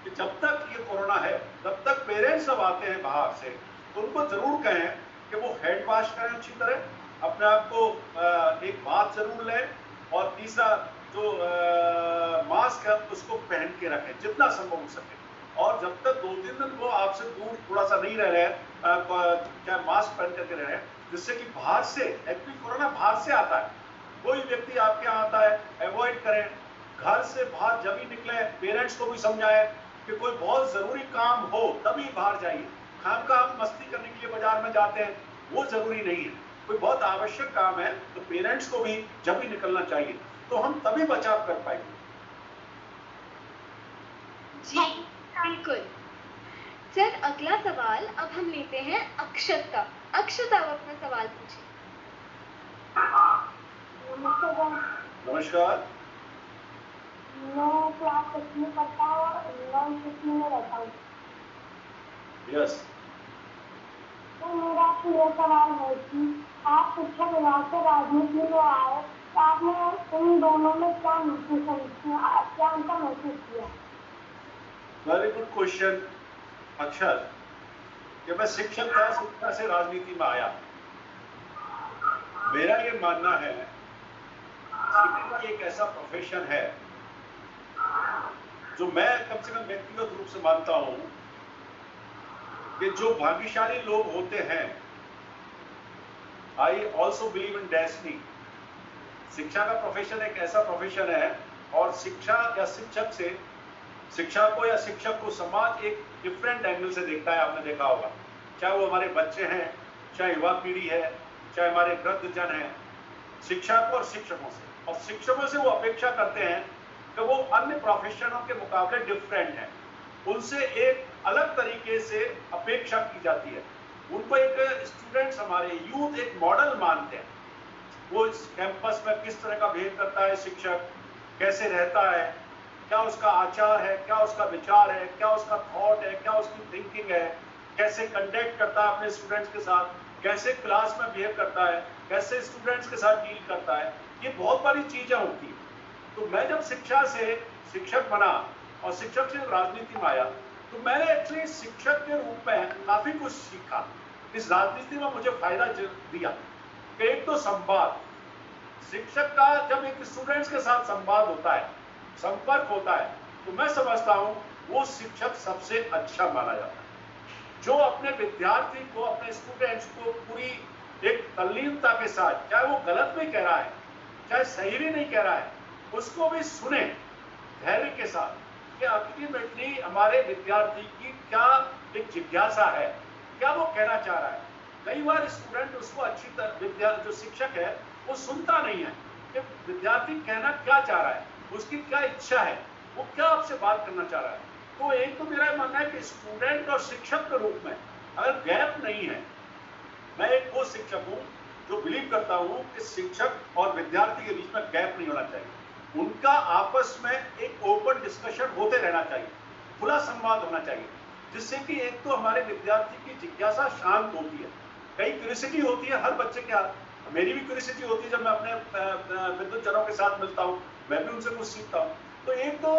कि जब तक ये कोरोना है, तब तक पेरेंट्स जब आते हैं बाहर से तो उनको जरूर कहें कि वो हैंड वॉश करें अच्छी तरह, अपने आप को एक बात जरूर लें, और तीसरा जो मास्क है उसको पहन के रखें जितना संभव हो सके। और जब तक 2-3 दिन वो आपसे दूर थोड़ा सा नहीं रह रहे हैं, क्या मास्क पहन करके रह रहे हैं, जिससे कि बाहर से, एक्चुअली कोरोना बाहर से आता है, कोई व्यक्ति आपके यहाँ आता है, अवॉइड करें। घर से बाहर जब ही निकले, पेरेंट्स को भी समझाएं कि कोई बहुत जरूरी काम हो तभी बाहर जाइए। खाम का आप मस्ती करने के लिए बाजार में जाते हैं, वो जरूरी नहीं है। कोई बहुत आवश्यक काम है तो पेरेंट्स को भी जब भी निकलना चाहिए, तो हम तभी बचाव कर पाएंगे। जी बिल्कुल सर। अगला सवाल अब हम लेते हैं अक्षत का। अक्षत, आप अपना सवाल पूछिए। नमस्कार। मैं क्लास 6 में पढ़ता हूँ और नॉन 6 में रहता हूँ। यस। तो मेरा आपसे यह सवाल है कि आप शिक्षा विभाग से राजनीति में आए तो आपने इन दोनों में क्या अंतर महसूस किया? वेरी गुड क्वेश्चन अक्षर। कि मैं शिक्षक था, शिक्षा से राजनीति में आया। मेरा ये मानना है शिक्षा एक ऐसा प्रोफेशन है जो मैं कम से कम व्यक्तिगत रूप से मानता हूं कि जो भाग्यशाली लोग होते हैं, I also believe in destiny. शिक्षा का प्रोफेशन एक ऐसा प्रोफेशन है, और शिक्षा या शिक्षक से, शिक्षा को या शिक्षक को समाज एक डिफरेंट एंगल से देखता है। आपने देखा होगा, चाहे वो हमारे बच्चे हैं, चाहे युवा पीढ़ी है, चाहे हमारे वृद्धजन हैं, शिक्षा को और शिक्षकों से, और शिक्षकों से वो अपेक्षा करते हैं कि वो अन्य प्रोफेशनों के मुकाबले डिफरेंट हैं, उनसे एक अलग तरीके से अपेक्षा की जाती है। उनको एक स्टूडेंट्स, हमारे यूथ एक मॉडल मानते हैं। वो इस कैंपस में किस तरह का बिहेव करता है, शिक्षक कैसे रहता है, क्या उसका आचार है, क्या उसका विचार है, क्या उसका थॉट है, क्या उसकी थिंकिंग है, कैसे कंडक्ट करता है अपने स्टूडेंट्स के साथ, कैसे क्लास में बिहेव करता है, कैसे स्टूडेंट्स के साथ डील करता है, ये बहुत बड़ी चीजें होती हैं। तो मैं जब शिक्षा से शिक्षक बना और शिक्षक से राजनीति में आया, तो मैंने एक्चुअली शिक्षक के रूप में काफी कुछ सीखा। इस राजनीति में मुझे फायदा दिया कि एक तो संवाद, शिक्षक का जब एक स्टूडेंट्स के साथ संवाद होता है, संपर्क होता है, तो मैं समझता हूं वो शिक्षक सबसे अच्छा माना जाता है, जो अपने विद्यार्थी को, अपने स्टूडेंट्स को पूरी एक तल्लीनता के साथ, चाहे वो गलत भी कह रहा है, चाहे सही भी नहीं कह रहा है, उसको भी सुने धैर्य के साथ कि अल्टीमेटली हमारे विद्यार्थी की क्या एक जिज्ञासा है, क्या वो कहना चाह रहा है। कई बार स्टूडेंट उसको अच्छी तरह, जो शिक्षक है वो सुनता नहीं है कि विद्यार्थी कहना क्या चाह रहा है, उसकी क्या इच्छा है, वो क्या आपसे बात करना चाह रहा है। तो एक तो मेरा मानना है कि स्टूडेंट और शिक्षक के रूप में अगर गैप नहीं है, मैं एक वो शिक्षक हूं जो बिलीव करता हूं कि शिक्षक और विद्यार्थी के बीच में गैप नहीं होना चाहिए। उनका आपस में एक ओपन डिस्कशन होते रहना चाहिए, खुला संवाद होना चाहिए, जिससे कि एक तो हमारे विद्यार्थी की जिज्ञासा शांत होती है। कई क्यूरियोसिटी होती है हर बच्चे के, मेरी भी क्यूरियोसिटी होती है जब मैं अपने विद्युत जनों के साथ मिलता हूँ, मैं भी उनसे कुछ सीखता हूँ। तो एक तो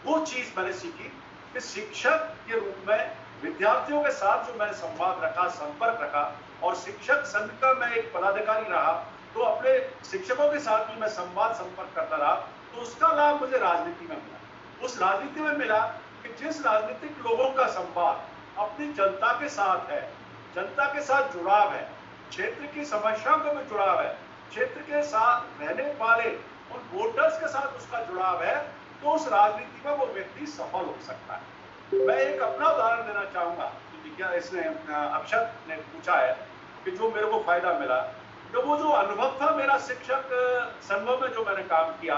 वो चीज मैंने सीखी कि शिक्षक के रूप में विद्यार्थियों के साथ जो मैंने संवाद रखा, संपर्क रखा, और शिक्षक संघ का मैं एक पदाधिकारी रहा, तो अपने शिक्षकों के साथ भी मैं संवाद संपर्क करता रहा, तो उसका लाभ मुझे राजनीति में मिला। उस राजनीति में मिला कि जिस राजनीतिक लोगों का संवाद अपनी जनता के साथ है, जनता के साथ जुड़ाव है, क्षेत्र की समस्याओं का भी जुड़ाव है, क्षेत्र के साथ रहने वाले उन वोटर्स के साथ उसका जुड़ाव है, तो उस राजनीति में वो व्यक्ति सफल हो सकता है। मैं एक अपना उदाहरण देना चाहूंगा, क्या इसने अक्षत ने पूछा है कि जो मेरे को फायदा मिला, तो वो जो अनुभव था मेरा शिक्षक संघों में, जो मैंने काम किया,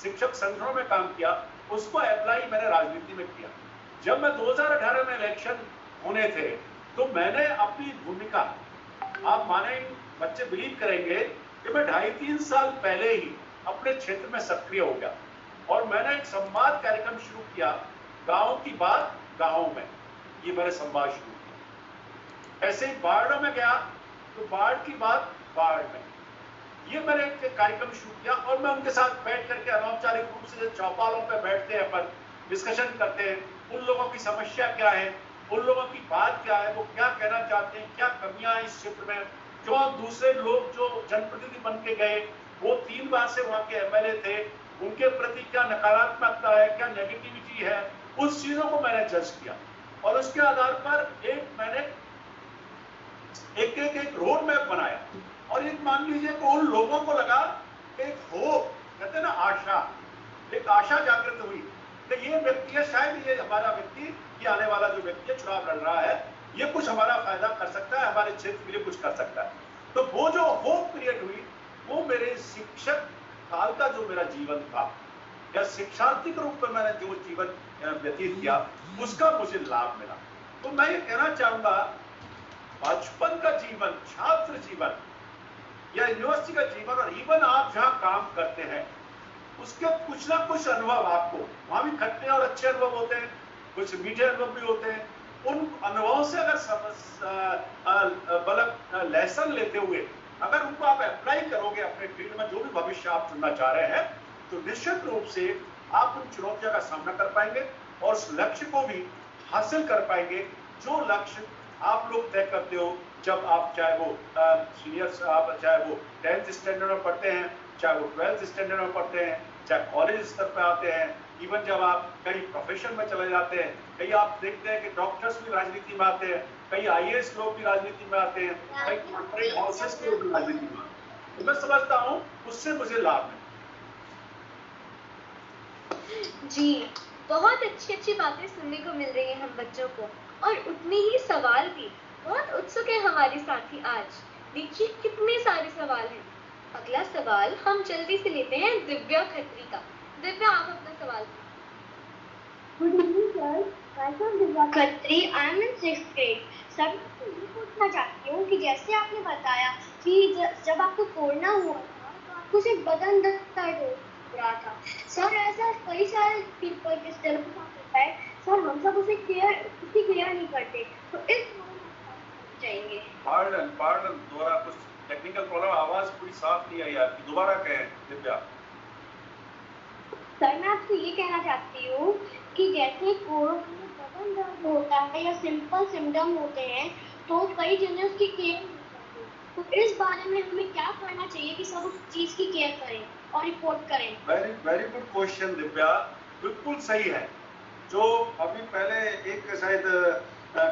शिक्षक संघों में काम किया, उसको अप्लाई मैंने राजनीति में किया। जब मैं 2018 में इलेक्शन होने थे, तो मैंने अपनी भूमिका, आप माने बच्चे बिलीव करेंगे कि मैं 2.5-3 साल पहले ही अपने क्षेत्र में सक्रिय हो गया, और मैंने एक संवाद कार्यक्रम शुरू किया, गांव की बात गांव में, ये मैंने संवाद शुरू किया। ऐसे ही बाढ़ में गया तो बाढ़ की बात बाढ़ में, ये मैंने एक कार्यक्रम शुरू किया, और मैं उनके साथ बैठ करके अनौपचारिक रूप से चौपालों पर बैठते हैं, अपन डिस्कशन करते हैं, उन लोगों की समस्या क्या है, उन लोगों की बात क्या है, वो क्या कहना चाहते हैं, क्या कमियां हैं इस क्षेत्र में, क्यों दूसरे लोग जो जनप्रतिनिधि बन के गए, वो 3 बार से वहां के एमएलए थे, उनके प्रति क्या नकारात्मकता है, क्या नेगेटिविटी है, उस चीजों को मैंने जज किया और उसके आधार पर मैंने एक रोड मैप बनाया। और एक मान लीजिए कि उन लोगों को लगा कि एक होप, कहते हैं ना आशा, एक आशा जागृत हुई कि ये व्यक्ति है, शायद ये हमारा व्यक्ति, ये आने वाला जो व्यक्ति है चुनाव लड़ रहा है, ये कुछ हमारा फायदा कर सकता है, हमारे क्षेत्र के लिए कुछ कर सकता है। तो वो जो होप क्रिएट हुई, वो मेरे शिक्षक काल का जो मेरा जीवन था या शिक्षार्थी के रूप में मैंने जो जीवन व्यतीत किया, उसका मुझे लाभ मिला। तो मैं ये कहना चाहूंगा, बचपन का जीवन, छात्र जीवन या यूनिवर्सिटी का जीवन और इवन आप जहां काम करते हैं, उसके कुछ ना कुछ अनुभव आपको, वहां भी खट्टे और अच्छे अनुभव होते हैं, कुछ मीठे अनुभव भी होते हैं। उन अनुभवों से अगर लेसन लेते हुए अगर उनको आप अप्लाई करोगे अपने फील्ड में, जो भी भविष्य आप चुनना चाह रहे हैं, तो निश्चित रूप से आप उन चुनौतियों का सामना कर पाएंगे और उस लक्ष्य को भी हासिल कर पाएंगे जो लक्ष्य आप लोग तय करते हो। जब आप चाहे वो सीनियर्स, आप चाहे वो 10th स्टैंडर्ड में पढ़ते हैं, चाहे वो 12th स्टैंडर्ड में पढ़ते हैं, चाहे कॉलेज स्तर पर आते हैं, इवन जब आप कहीं प्रोफेशन में चले जाते हैं, कहीं आप देखते हैं कि डॉक्टर्स भी राजनीति में आते हैं, कहीं IAS लोग भी राजनीति में आते हैं, कहीं कॉर्पोरेट हाउसेस के लोग भी राजनीति में आते हैं। तो मैं समझता हूँ उससे मुझे लाभ है। जी, बहुत अच्छी बातें सुनने को मिल रही हैं हम बच्चों को, और उतने ही सवाल भी। बहुत उत्सुक है हमारे साथी आज। देखिए कितने सारे सवाल हैं। अगला सवाल हम जल्दी से लेते हैं दिव्या खत्री का। दिव्या, आप अपना सवाल। गुड इवनिंग सर, मैं Divya Khatri, I am in 6th grade. Sir, मैं ये पूछना चाहती हूँ कि जैसे आपने बताया कि जब आपको कोरोना हुआ था तो आपको सिर्फ बदन दर्द हो रहा था। सर, ऐसा कई सारे पीपल के साथ होता है सर, हम सब उसकी केयर नहीं करते, तो इस चाहिए। पार्डन, दोबारा कुछ टेक्निकल प्रॉब्लम, आवाज पूरी साफ नहीं आई आपकी, दोबारा कहें दिव्या। सर, मैं आपसे ये कहना चाहती हूँ कि जैसे कोरोना में बदन दर्द होता है या सिंपल सिम्टम होते हैं, तो कई जने उसकी केयर नहीं करते, तो इस बारे में हमें क्या करना चाहिए कि सब उस चीज की केयर करें और रिपोर्ट करें? वेरी गुड क्वेश्चन दिव्या, बिल्कुल सही है। जो अभी पहले एक शायद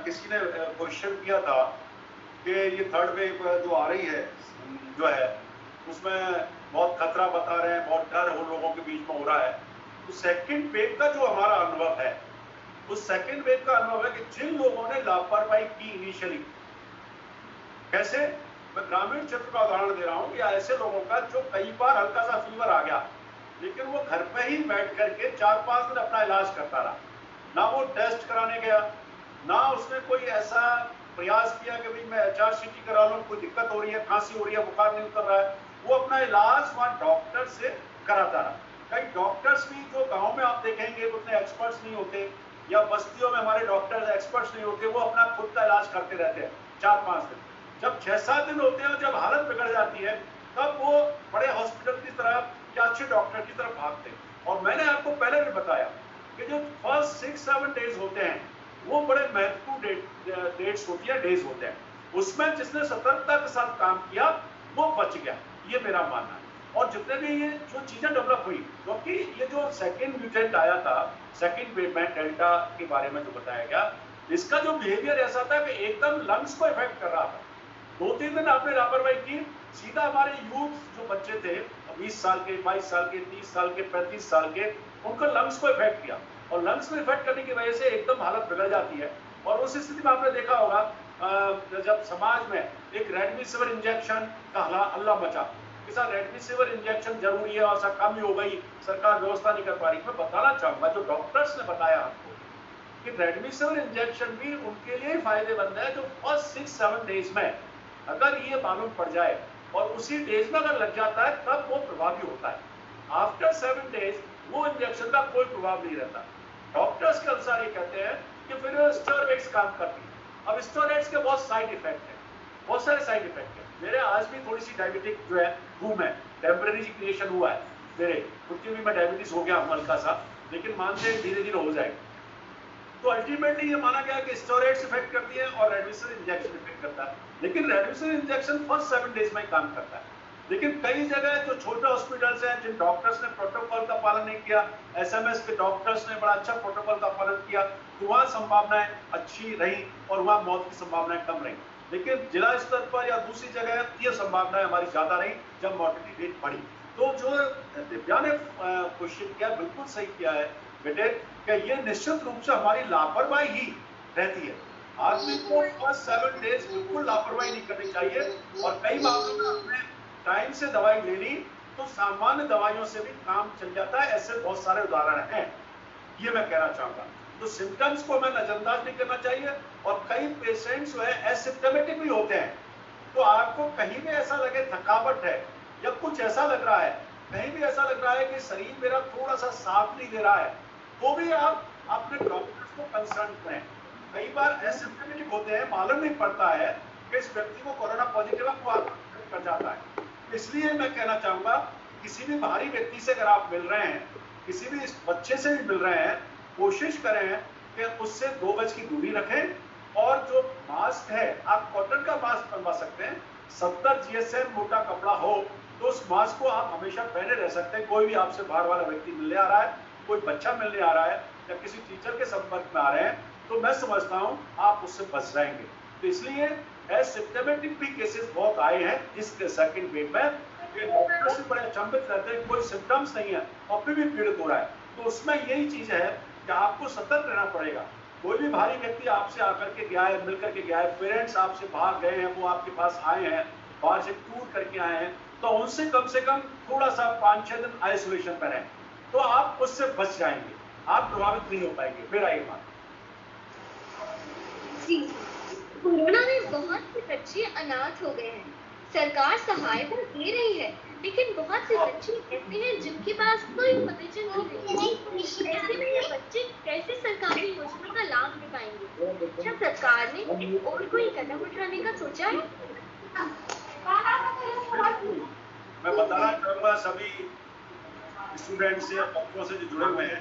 किसी ने क्वेश्चन किया था कि ये थर्ड वेव जो आ रही है, जो है उसमें बहुत खतरा बता रहे हैं, बहुत डर हो लोगों के बीच में हो रहा है। तो सेकंड वेव का जो हमारा अनुभव है, उस सेकंड वेव का अनुभव है कि जिन लोगों ने लापरवाही की इनिशियली, कैसे, मैं ग्रामीण क्षेत्र का उदाहरण दे रहा हूं कि ऐसे लोगों का जो कई बार हल्का सा फीवर आ गया, लेकिन वो घर पे ही बैठ करके 4-5 दिन अपना इलाज करता रहा, ना वो टेस्ट कराने गया, ना उसने कोई ऐसा प्रयास किया कि भाई मैं HRCT करा लूं, कोई दिक्कत हो रही है, खांसी हो रही है, बुखार नहीं उतर रहा है, वो अपना इलाज वहां डॉक्टर से कराता रहा। कई डॉक्टर्स भी जो गांव में आप देखेंगे उतने एक्सपर्ट्स नहीं होते, या बस्तियों में हमारे डॉक्टर्स एक्सपर्ट्स नहीं होते, वो अपना खुद का इलाज करते रहते हैं 4-5 दिन। जब 6-7 दिन होते हैं, जब हालत बिगड़ जाती है, तब वो बड़े हॉस्पिटल की तरफ या अच्छे डॉक्टर की तरफ भागते हैं। और मैंने आपको पहले भी बताया कि जो फर्स्ट 6-7 डेज होते हैं, वो बड़े महत्वपूर्ण डेट्स होती है, डेज होते हैं। उसमें जिसने सतर्कता के साथ काम किया वो बच गया, ये मेरा मानना है। और जितने भी ये जो चीजें डेवलप हुई, क्योंकि ये जो सेकेंड म्यूटेंट आया था, सेकेंड वेव में डेल्टा के बारे में जो बताया गया, इसका जो बिहेवियर ऐसा था कि एकदम लंग्स को इफेक्ट कर रहा था। 2-3 दिन आपने लापरवाही की, सीधा हमारे यूथ जो बच्चे थे 20 साल के, 22 साल के, 30 साल के, 35 साल के, उनको लंग्स को इफेक्ट किया, और लंग्स को इफेक्ट करने की वजह से एकदम हालत बिगड़ जाती है। और उस स्थिति में आपने देखा होगा जब समाज में एक रेमडेसिविर इंजेक्शन का हल्ला मचा, कि सर रेमडेसिविर इंजेक्शन जरूरी है और सर कमी हो गई, सरकार व्यवस्था नहीं कर पा रही। मैं बताना चाहूंगा, जो डॉक्टर्स ने बताया हमको कि रेमडेसिविर इंजेक्शन भी उनके लिए फायदेमंद है जो फर्स्ट 6-7 डेज में अगर ये मालूम पड़ जाए और उसी डेज में अगर लग जाता है, तब वो प्रभावी होता है। आफ्टर 7 डेज वो इंजेक्शन का कोई प्रभाव नहीं रहता। डॉक्टर्स के अनुसार ये कहते हैं कि फिर स्टेरॉइड्स काम करती है। अब स्टेरॉइड्स के बहुत साइड इफेक्ट है, बहुत सारे साइड इफेक्ट है। मेरे आज भी थोड़ी सी डायबिटिक जो है रूम है, टेम्परेरी क्रिएशन हुआ है, मेरे खुद की भी मैं डायबिटीज हो गया हल्का सा, लेकिन मानते हैं धीरे धीरे हो जाएगा। तो अल्टीमेटली ये माना गया कि स्टेरॉइड्स इफेक्ट करती है और रेमडेसिविर इंजेक्शन इफेक्ट करता है, लेकिन रेमडेसिविर इंजेक्शन फर्स्ट 7 डेज में काम करता है। लेकिन कई जगह जो छोटे हॉस्पिटल्स हैं, जिन डॉक्टर्स ने प्रोटोकॉल का पालन नहीं किया, एसएमएस के डॉक्टर्स ने बड़ा अच्छा प्रोटोकॉल का पालन किया, तो वहां संभावनाएं अच्छी रही और वहां मौत की संभावनाएं कम रही। लेकिन जिला स्तर पर या दूसरी जगह ये संभावनाएं हमारी ज्यादा रही जब मॉर्टिलिटी रेट बढ़ी। तो जो दिव्या ने क्वेश्चन किया, बिल्कुल सही किया है बेटे, कि ये निश्चित रूप से हमारी लापरवाही ही रहती है। आदमी को फर्स्ट 7 डेज बिल्कुल लापरवाही नहीं करनी चाहिए, और कई मामलों में हमने टाइम से दवाई ले ली तो सामान्य दवाइयों से भी काम चल जाता है। ऐसे बहुत सारे उदाहरण हैं, ये मैं कहना चाहूंगा। तो सिम्टम्स को हमें नजरअंदाज नहीं करना चाहिए, और कई पेशेंट्स जो है एसिम्प्टोमेटिक भी होते हैं। तो आपको कहीं भी ऐसा लगे थकावट है या कुछ ऐसा लग रहा है, कहीं भी ऐसा लग रहा है कि शरीर मेरा थोड़ा सा साथ नहीं दे रहा है, तो भी आप अपने डॉक्टर्स को कंसल्ट करें। कई बार एसिम्प्टोमेटिक होते हैं, मालूम नहीं पड़ता है कि इस व्यक्ति को कोरोना पॉजिटिव है, वो कर जाता है। इसलिए मैं कहना चाहूंगा, किसी भी बाहरी व्यक्ति से अगर आप मिल रहे हैं, किसी भी इस बच्चे से भी मिल रहे हैं, कोशिश करें कि उससे 2 गज की दूरी रखें, और जो मास्क है आप कॉटन का मास्क बनवा सकते हैं। 70 GSM मोटा कपड़ा हो तो उस मास्क को आप हमेशा पहने रह सकते हैं। कोई भी आपसे बाहर वाला व्यक्ति मिलने आ रहा है, कोई बच्चा मिलने आ रहा है या किसी टीचर के संपर्क में आ रहे हैं, तो मैं समझता हूं आप उससे बच जाएंगे। तो इसलिए एसिम्प्टोमेटिक भी केसेस बहुत आए हैं इस सेकंड वेव में, डॉक्टर से बड़े अचंभित रहते हैं, कोई सिम्टम्स नहीं है और फिर भी पीड़ित हो रहा है। तो उसमें यही चीज है कि आपको सतर्क रहना पड़ेगा। कोई भी भारी व्यक्ति आपसे आकर के गया है, मिलकर के गया है, पेरेंट्स आपसे बाहर गए हैं, वो आपके पास आए हैं, बाहर से टूर करके आए हैं, तो उनसे कम से कम थोड़ा सा 5-6 दिन आइसोलेशन पर रहें, तो आप उससे बच जाएंगे, आप प्रभावित नहीं हो पाएंगे। मेरा ये मानना। जी, कोरोना में बहुत से बच्चे अनाथ हो गए हैं। सरकार सहायता दे रही है, लेकिन बहुत से बच्चे ऐसे हैं जिनके पास कोई पोजीशन नहीं है। ऐसे में ये बच्चे कैसे सरकारी योजना का लाभ ले पाएंगे? क्या सरकार ने और कोई कदम उठाने का सोचा है? मैं बताना चाहूंगा सभी स्टूडेंट से, बच्चों से जो जुड़े हुए हैं,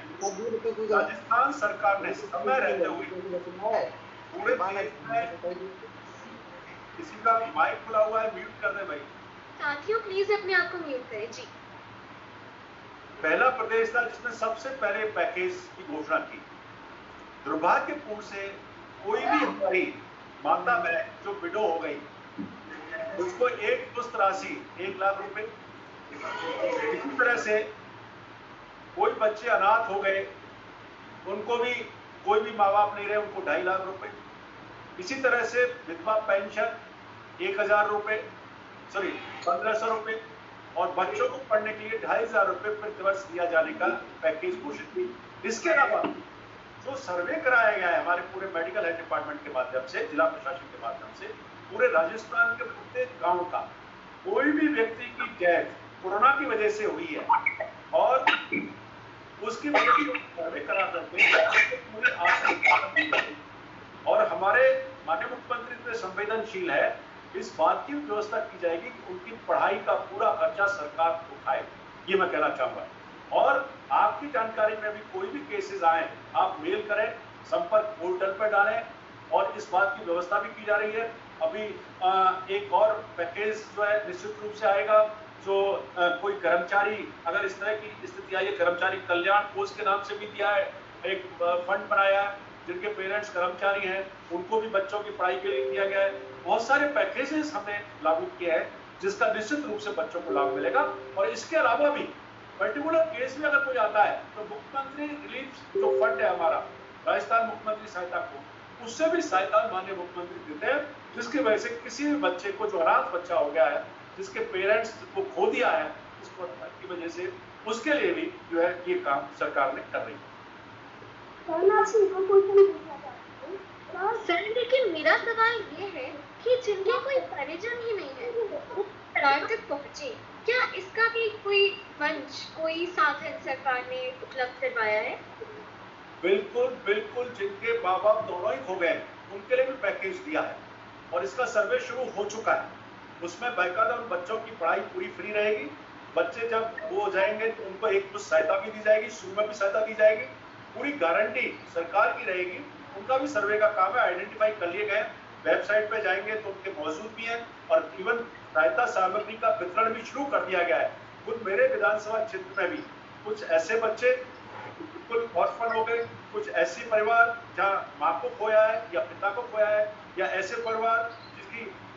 राजस्थान सरकार ने समय रहते हुए पूरे देश में, किसी का माइक खुला हुआ है, म्यूट कर दे भाई। साथियों प्लीज अपने आप को म्यूट करें। जी, पहला प्रदेश था जिसने सबसे पहले पैकेज की घोषणा की। दुर्भाग्यपूर्ण से कोई भी हमारी माता बहन जो विडो हो गई, उसको एक मुश्त राशि 1 लाख रुपए, इसी तरह से कोई बच्चे अनाथ हो गए, उनको भी कोई भी माँ बाप नहीं रहे, उनको 2.5 लाख रुपए। इसी तरह से विधवा पेंशन 1000 रुपए, सॉरी 1500 रुपए, और बच्चों को पढ़ने के लिए 2500 रुपए प्रतिवर्ष दिया जाने का पैकेज घोषित की। इसके अलावा जो सर्वे कराया गया है हमारे पूरे मेडिकल हेल्थ डिपार्टमेंट के माध्यम से, जिला प्रशासन के माध्यम से, पूरे राजस्थान के प्रत्येक गांव का कोई भी व्यक्ति की डेथ कोरोना की वजह से हुई है और उसकी वजह से सर्वे करा सकते हैं, पूरे आश्रम, और हमारे माननीय मुख्यमंत्री इतने संवेदनशील है, इस बात की व्यवस्था की जाएगी कि उनकी पढ़ाई का पूरा खर्चा सरकार उठाए। ये मैं कहना चाहूंगा। और आपकी जानकारी में भी कोई भी केसेस आए, आप मेल करें, संपर्क पोर्टल पर डालें, और इस बात की व्यवस्था भी की जा रही है। अभी एक और पैकेज जो है निश्चित रूप से आएगा, जो कोई कर्मचारी अगर इस तरह की स्थिति आई है, कर्मचारी कल्याण कोष के नाम से भी दिया है, एक फंड बनाया है, जिनके पेरेंट्स कर्मचारी हैं उनको भी बच्चों की पढ़ाई के लिए दिया गया है। बहुत सारे पैकेजेस हमने लागू किए हैं जिसका निश्चित रूप से बच्चों को लाभ मिलेगा। और इसके अलावा भी पर्टिकुलर केस में अगर कोई आता है तो मुख्यमंत्री रिलीफ जो फंड है हमारा, राजस्थान मुख्यमंत्री सहायता को, उससे भी सहायता माननीय मुख्यमंत्री देते हैं, जिसकी वजह से किसी भी बच्चे को, जो अनाथ बच्चा हो गया है, जिसके पेरेंट्स को खो दिया है इस कोरोना की वजह से, उसके लिए भी जो है ये काम सरकार ने कर रही है। सर, लेकिन मेरा सवाल ये है कि जिनके कोई परिजन ही नहीं है वो पढ़ाई तक पहुंचे, क्या इसका भी कोई मंच, कोई साधन सरकार ने उपलब्ध करवाया है? बिल्कुल बिल्कुल, जिनके माँ बाप दोनों ही खो गए उनके लिए भी पैकेज दिया है और इसका सर्वे शुरू हो चुका है। उसमें बाकायदा उन बच्चों की पढ़ाई पूरी फ्री रहेगी। बच्चे जब वो हो जाएंगे तो उनको एक कुछ सहायता भी दी जाएगी, शुरू में भी सहायता दी जाएगी, पूरी गारंटी सरकार की रहेगी। उनका भी सर्वे का काम है, आइडेंटिफाई कर लिए गए वेबसाइट पे जाएंगे तो उनके मौजूद भी हैं और इवन सहायता सामग्री का वितरण भी शुरू कर दिया गया है। खुद मेरे विधानसभा क्षेत्र में भी कुछ ऐसे बच्चे बिल्कुल ऑर्फन हो गए, कुछ ऐसे परिवार जहाँ माँ को खोया है या पिता को खोया है, या ऐसे परिवार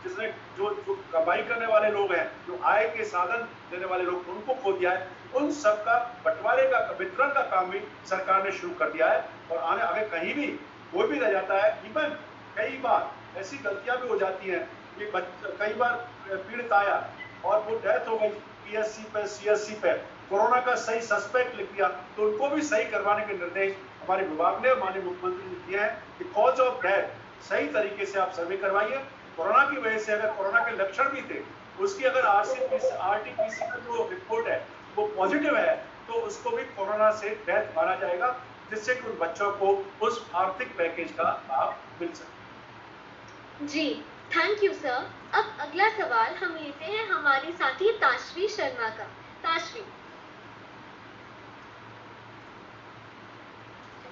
जिसने जो कमाई करने वाले लोग हैं, जो आय के साधन देने वाले लोग, उनको खो दिया है। उन सब का बंटवारे का वितरण का काम भी सरकार ने शुरू कर दिया है। और आगे कहीं भी कोई भी रह जाता है, इवन कई बार ऐसी गलतियां भी हो जाती हैं कि कई बार पीड़ित आया और वो डेथ हो गई, PSC पे CSC पे कोरोना का सही सस्पेक्ट लिख दिया, तो उनको भी सही करवाने के निर्देश हमारे विभाग ने, माननीय मुख्यमंत्री ने दिए हैं कि कॉज ऑफ डेथ सही तरीके से आप सर्वे करवाइए। कोरोना की वजह से अगर कोरोना के लक्षण भी थे, उसकी अगर RT-PCR का जो रिपोर्ट है वो पॉजिटिव है, तो उसको भी कोरोना से डेथ माना जाएगा, जिससे कि उन बच्चों को उस आर्थिक पैकेज का लाभ मिल सके। जी, थैंक यू सर। अब अगला सवाल हम लेते हैं हमारी साथी ताश्वी शर्मा का। ताश्वी,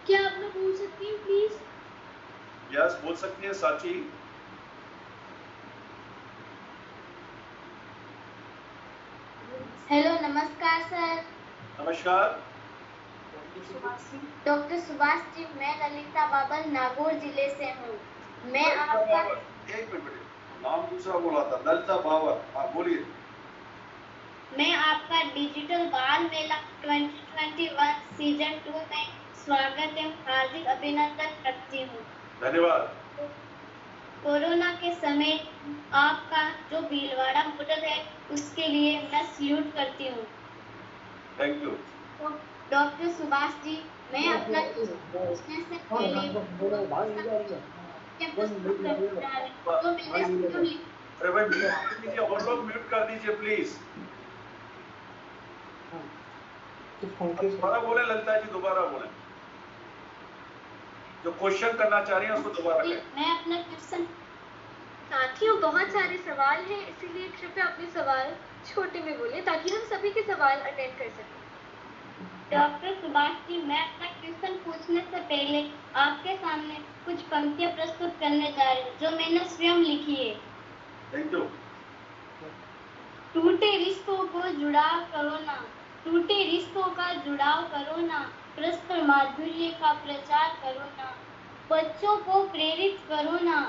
क्या आप लोग बोल सकती हैं प्लीज? यस, बोल सकती हैं साची। हेलो, नमस्कार सर। नमस्कार। डॉक्टर सुभाष जी, मैं ललिता बाबल नागौर जिले से हूँ। मैं आपका एक मिनट, नाम दूसरा बोला था, ललिता बाबर। हाँ, बोलिए। मैं आपका डिजिटल बाल मेला 2021 सीजन 2 में स्वागत एवं हार्दिक अभिनंदन करती हूँ। धन्यवाद। कोरोना के समय आपका जो भीलवाड़ा मॉडल है, उसके लिए मैं सल्यूट करती हूँ। Thank you. Doctor Subhash ji, मैं अपना पूछने से पहले अरे भाई, म्यूट कीजिए, और लोग म्यूट कर दीजिए प्लीज। दोबारा बोले ललिता जी, दोबारा बोले। जो क्वेश्चन करना चाह रही हैं उसको दोबारा करें। मैं अपना क्वेश्चन, साथियों बहुत सारे सवाल हैं, इसीलिए कृपया अपने सवाल छोटे में बोलिए ताकि हम सभी के सवाल अटेंड कर सकें। डॉक्टर सुभाष जी, मैं अपना क्वेश्चन पूछने से पहले आपके सामने कुछ पंक्तियां प्रस्तुत करने जा रही हूँ, जो मैंने स्वयं लिखी है। Thank you. टूटे रिश्तों को जुड़ाव करो ना, टूटे रिश्तों का जुड़ाव करो ना, परस्पर माधुर्य का प्रचार करो ना, बच्चों को प्रेरित करो ना,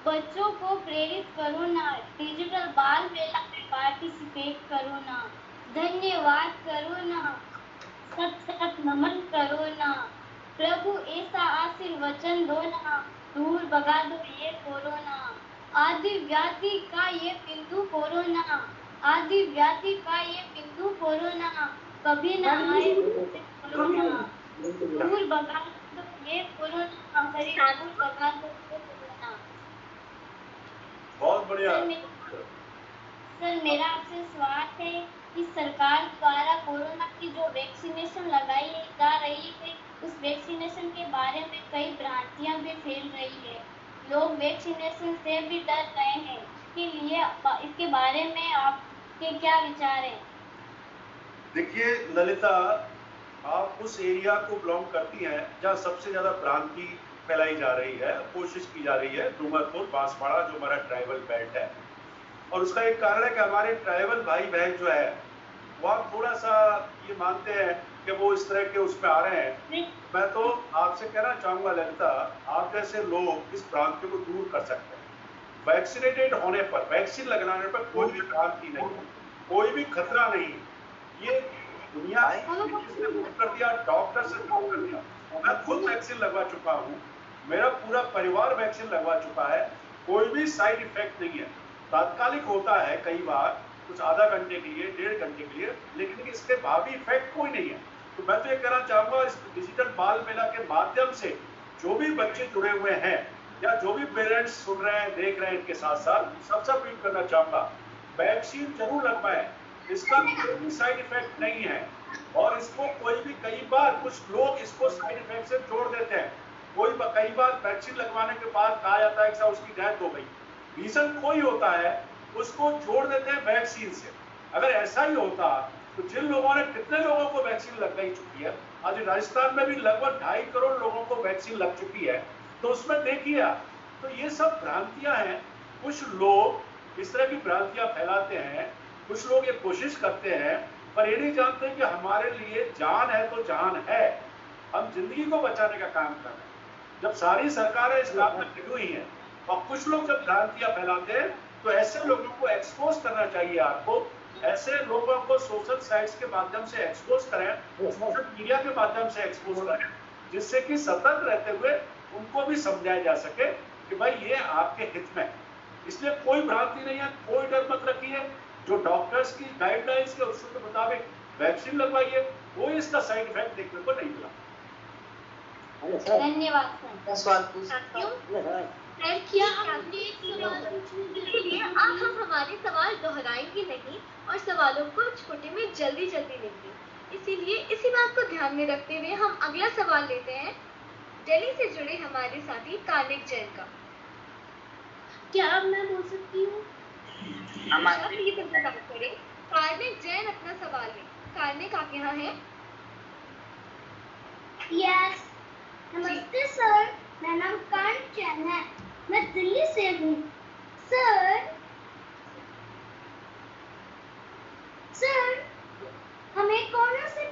बच्चों को प्रेरित करो ना, डिजिटल बाल मेला में पार्टिसिपेट करो ना, धन्यवाद करो ना, सत सत नमन करो ना, प्रभु ऐसा आशीर्वचन दो ना, दूर भगा दो ये कोरोना, आदि व्याधि का ये बिंदु कोरोना, आदि व्याधि का ये बिंदु कोरोना, कभी न आए कोरोना, दूर भगा दो ये कोरोना, हरि दूर भगा दो ये कोरोना। बहुत बढ़िया। सर, मेरा आपसे सवाल है कि सरकार द्वारा कोरोना की जो वैक्सीनेशन लगाई जा रही है, उस वैक्सीनेशन के बारे में कई भ्रांतियां भी फैल रही है। लोग वैक्सीनेशन से भी डर रहे हैं। इसके बारे में आपके क्या विचार हैं? देखिए ललिता, आप उस एरिया को बिलोंग करती हैं जहाँ सबसे ज्यादा भ्रांति फैलाई जा रही है, कोशिश की जा रही है। डूंगरपुर, बांसवाड़ा जो हमारा ट्राइबल बेल्ट है, और उसका एक कारण है कि हमारे ट्राइबल भाई बहन जो है वो थोड़ा सा ये मानते हैं कि वो इस तरह के उसमें आ रहे हैं। मैं तो आपसे कहना चाहूंगा ललिता, आप जैसे लोग इस भ्रांति को दूर कर सकते हैं। वैक्सीनेटेड होने पर, वैक्सीन लगाने पर कोई भी भ्रांति नहीं, कोई भी खतरा नहीं। ये दुनिया जिसने प्रूव कर दिया, डॉक्टर से प्रूव कर दिया। मैं खुद वैक्सीन लगवा चुका हूँ, मेरा पूरा परिवार वैक्सीन लगवा चुका है, कोई भी साइड इफेक्ट नहीं है। तात्कालिक होता है कई बार, कुछ आधा घंटे के लिए, 1.5 घंटे के लिए, लेकिन इसके भावी इफेक्ट कोई नहीं है। तो मैं तो ये कहना चाहूंगा, इस डिजिटल बाल मेला के माध्यम से जो भी बच्चे जुड़े हुए हैं या जो भी पेरेंट्स सुन रहे हैं, देख रहे हैं, इनके साथ साथ सबसे अपील करना चाहूंगा, वैक्सीन जरूर लगवाएं। इसका कोई साइड इफेक्ट नहीं है, और इसको कोई भी, कई बार कुछ लोग इसको साइड इफेक्ट से जोड़ देते हैं। कई बार वैक्सीन लगवाने के बाद कहा जाता है कि उसकी डेथ हो गई, रीजन कोई होता है, उसको जोड़ देते हैं वैक्सीन से। अगर ऐसा ही होता तो जिन लोगों ने, कितने लोगों को वैक्सीन लग गई चुकी है, आज राजस्थान में भी लगभग 2.5 करोड़ लोगों को वैक्सीन लग चुकी है, तो उसमें देखिए तो ये सब भ्रांतियां हैं। कुछ लोग इस तरह की भ्रांतियां फैलाते हैं, कुछ लोग ये कोशिश करते हैं पर ये नहीं जानते कि हमारे लिए जान है तो जान है, हम जिंदगी को बचाने का काम कर रहे हैं। जब सारी सरकारें इस काम में लगी हुई हैं और कुछ लोग जब भ्रांतियां फैलाते हैं तो ऐसे लोगों को एक्सपोज करना चाहिए। आपको ऐसे लोगों को सोशल साइट्स के माध्यम से एक्सपोज करें, सोशल मीडिया के माध्यम से एक्सपोज करें, जिससे कि सतर्क रहते हुए उनको भी समझाया जा सके कि भाई ये आपके हित में है। इसलिए कोई भ्रांति नहीं है, कोई डर मत रखिए। जो डॉक्टर्स की गाइडलाइंस के उसूल के मुताबिक वैक्सीन लगवाइए, कोई इसका साइड इफेक्ट देखने को नहीं मिला। धन्यवाद सर। सर क्या आपने एक सवाल इसलिए अब हम हमारे सवाल दोहराएंगे नहीं और सवालों को छोटे में जल्दी लेंगे। इसीलिए इसी बात को ध्यान में रखते हुए हम अगला सवाल लेते हैं दिल्ली से जुड़े हमारे साथी कार्निक जैन का। क्या अब मैं बोल सकती हूँ? कार्निक जैन अपना सवाल ले। कार्निक आप यहाँ हैं? यस, नमस्ते सर, मेरा नाम कार्निक जैन है, मैं दिल्ली से हूँ। सर हमें कोरोना से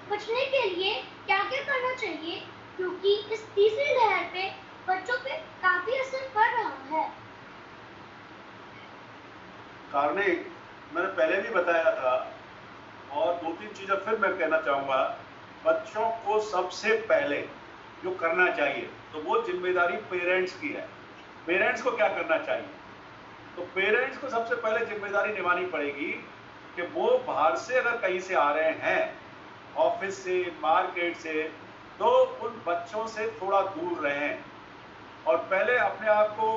बचने के लिए क्या क्या करना चाहिए, क्योंकि इस तीसरी लहर पे बच्चों पे काफी असर पड़ रहा है। कार्निक, मैंने पहले भी बताया था और 2-3 चीजें फिर मैं कहना चाहूंगा। बच्चों को सबसे पहले जो करना चाहिए तो वो जिम्मेदारी पेरेंट्स की है। पेरेंट्स को क्या करना चाहिए? तो पेरेंट्स को सबसे पहले जिम्मेदारी निभानी पड़ेगी कि वो बाहर से अगर कहीं से आ रहे हैं, ऑफिस से, मार्केट से, तो उन बच्चों से थोड़ा दूर रहें और पहले अपने आप को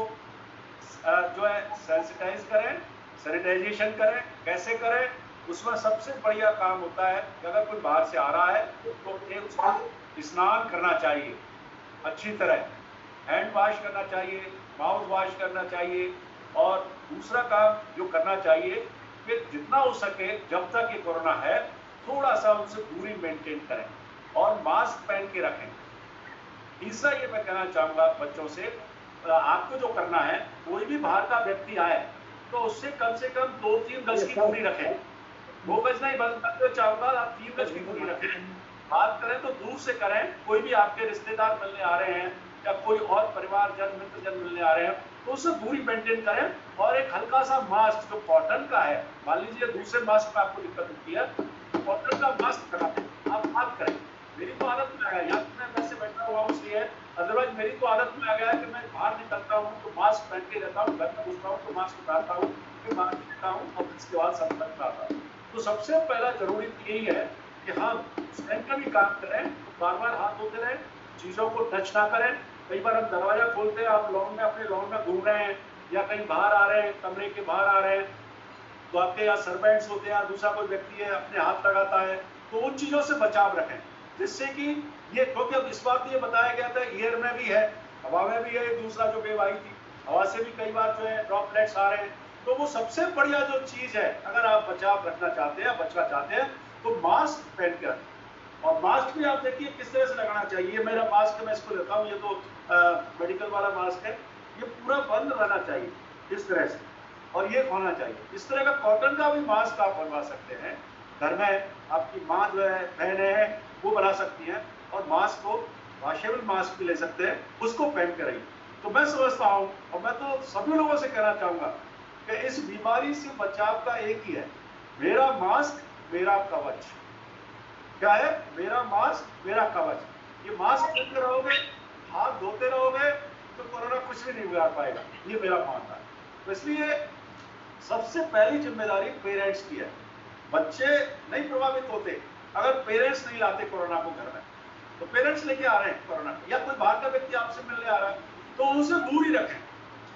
जो है सेंसिटाइज करें, सैनिटाइजेशन करें। कैसे करें? उसमें सबसे बढ़िया काम होता है कि अगर कोई बाहर से आ रहा है तो उसको स्नान करना चाहिए, अच्छी तरह हैंड वॉश करना चाहिए, माउथ वॉश करना चाहिए। और दूसरा काम जो करना चाहिए कि जितना हो सके जब तक ये कोरोना है थोड़ा सा उनसे दूरी मेंटेन करें और मास्क पहन के रखें। तीसरा ये मैं कहना चाहूँगा बच्चों से, आपको जो करना है, कोई भी बाहर का व्यक्ति आए तो उससे कम से कम 2-3 गज की दूरी रखें। 2 गज नहीं, बल्कि चाहूँगा आप 3 गज की दूरी रखें। बात करें तो दूर से करें। कोई भी आपके रिश्तेदार मिलने आ रहे हैं या कोई और परिवारजन, मित्रजन मिलने आ रहे हैं तो उससे दूरी मेंटेन करें। और एक हल्का सा मास्क जो कॉटन का है, मान लीजिए दूसरे मास्क में आपको दिक्कत होती है, कॉटन का मास्क लगाते आप बात करें। मेरी तो आदत में आ गया, यहाँ मैं वैसे बैठा हुआ हूँ इसलिए, अदरवाइज मेरी तो आदत में आ गया है कि मैं बाहर निकलता हूँ तो मास्क पहन के रहता हूँ, घर में घुसता हूँ तो मास्क उतारता हूँ, फिर बाहर निकलता हूँ और इसके बाद संपर्क में आता हूँ। तो सबसे पहला जरूरी तो यही है कि हम स्वयं का भी काम करें, बार-बार हाथ धोते रहें, चीजों को टच ना करें। कई बार हम दरवाजा खोलते हैं, आप लॉन में अपने लॉन में घूम रहे हैं या कहीं बाहर आ रहे हैं, कमरे के बाहर आ रहे हैं, तो आपके यहाँ सर्वेंट्स होते हैं, दूसरा कोई व्यक्ति है अपने हाथ लगाता है, तो उन चीजों से बचाव रखें। जिससे कि ये, क्योंकि अब इस बात ये बताया गया था एयर में भी है, हवा में भी है, दूसरा जो वेव आई थी हवा से भी कई बार जो है ड्रॉपलेट्स आ रहे हैं। तो वो सबसे बढ़िया जो चीज है, अगर आप बचाव रखना चाहते हैं, बचना चाहते हैं, तो मास्क पहन कर। और मास्क भी आप देखिए किस तरह से लगाना चाहिए। मेरा मास्क मैं इसको लेता हूँ, ये तो मेडिकल वाला मास्क है, ये पूरा बंद रहना चाहिए इस तरह से, और ये होना चाहिए। इस तरह का कॉटन का भी मास्क आप बनवा सकते हैं। घर में आपकी माँ जो है, बहनें हैं, वो बना सकती हैं और मास्क को वॉशेबल मास्क भी ले सकते हैं, उसको पहन के रहिए। तो मैं समझता हूँ और मैं तो सभी लोगों से कहना चाहूँगा कि इस बीमारी से बचाव का एक ही है, मेरा मास्क मेरा कवच। क्या है? मेरा मास्क मेरा कवच। ये मास्क पहनते रहोगे, हाथ धोते रहोगे तो कोरोना कुछ भी नहीं बिगाड़ पाएगा, ये मेरा मानना है। तो इसलिए सबसे पहली जिम्मेदारी पेरेंट्स की है। बच्चे नहीं प्रभावित होते अगर पेरेंट्स नहीं लाते कोरोना को घर में। तो पेरेंट्स लेके आ रहे हैं कोरोना, या कोई बाहर का व्यक्ति आपसे मिलने आ रहा है तो उनसे दूर ही रखें।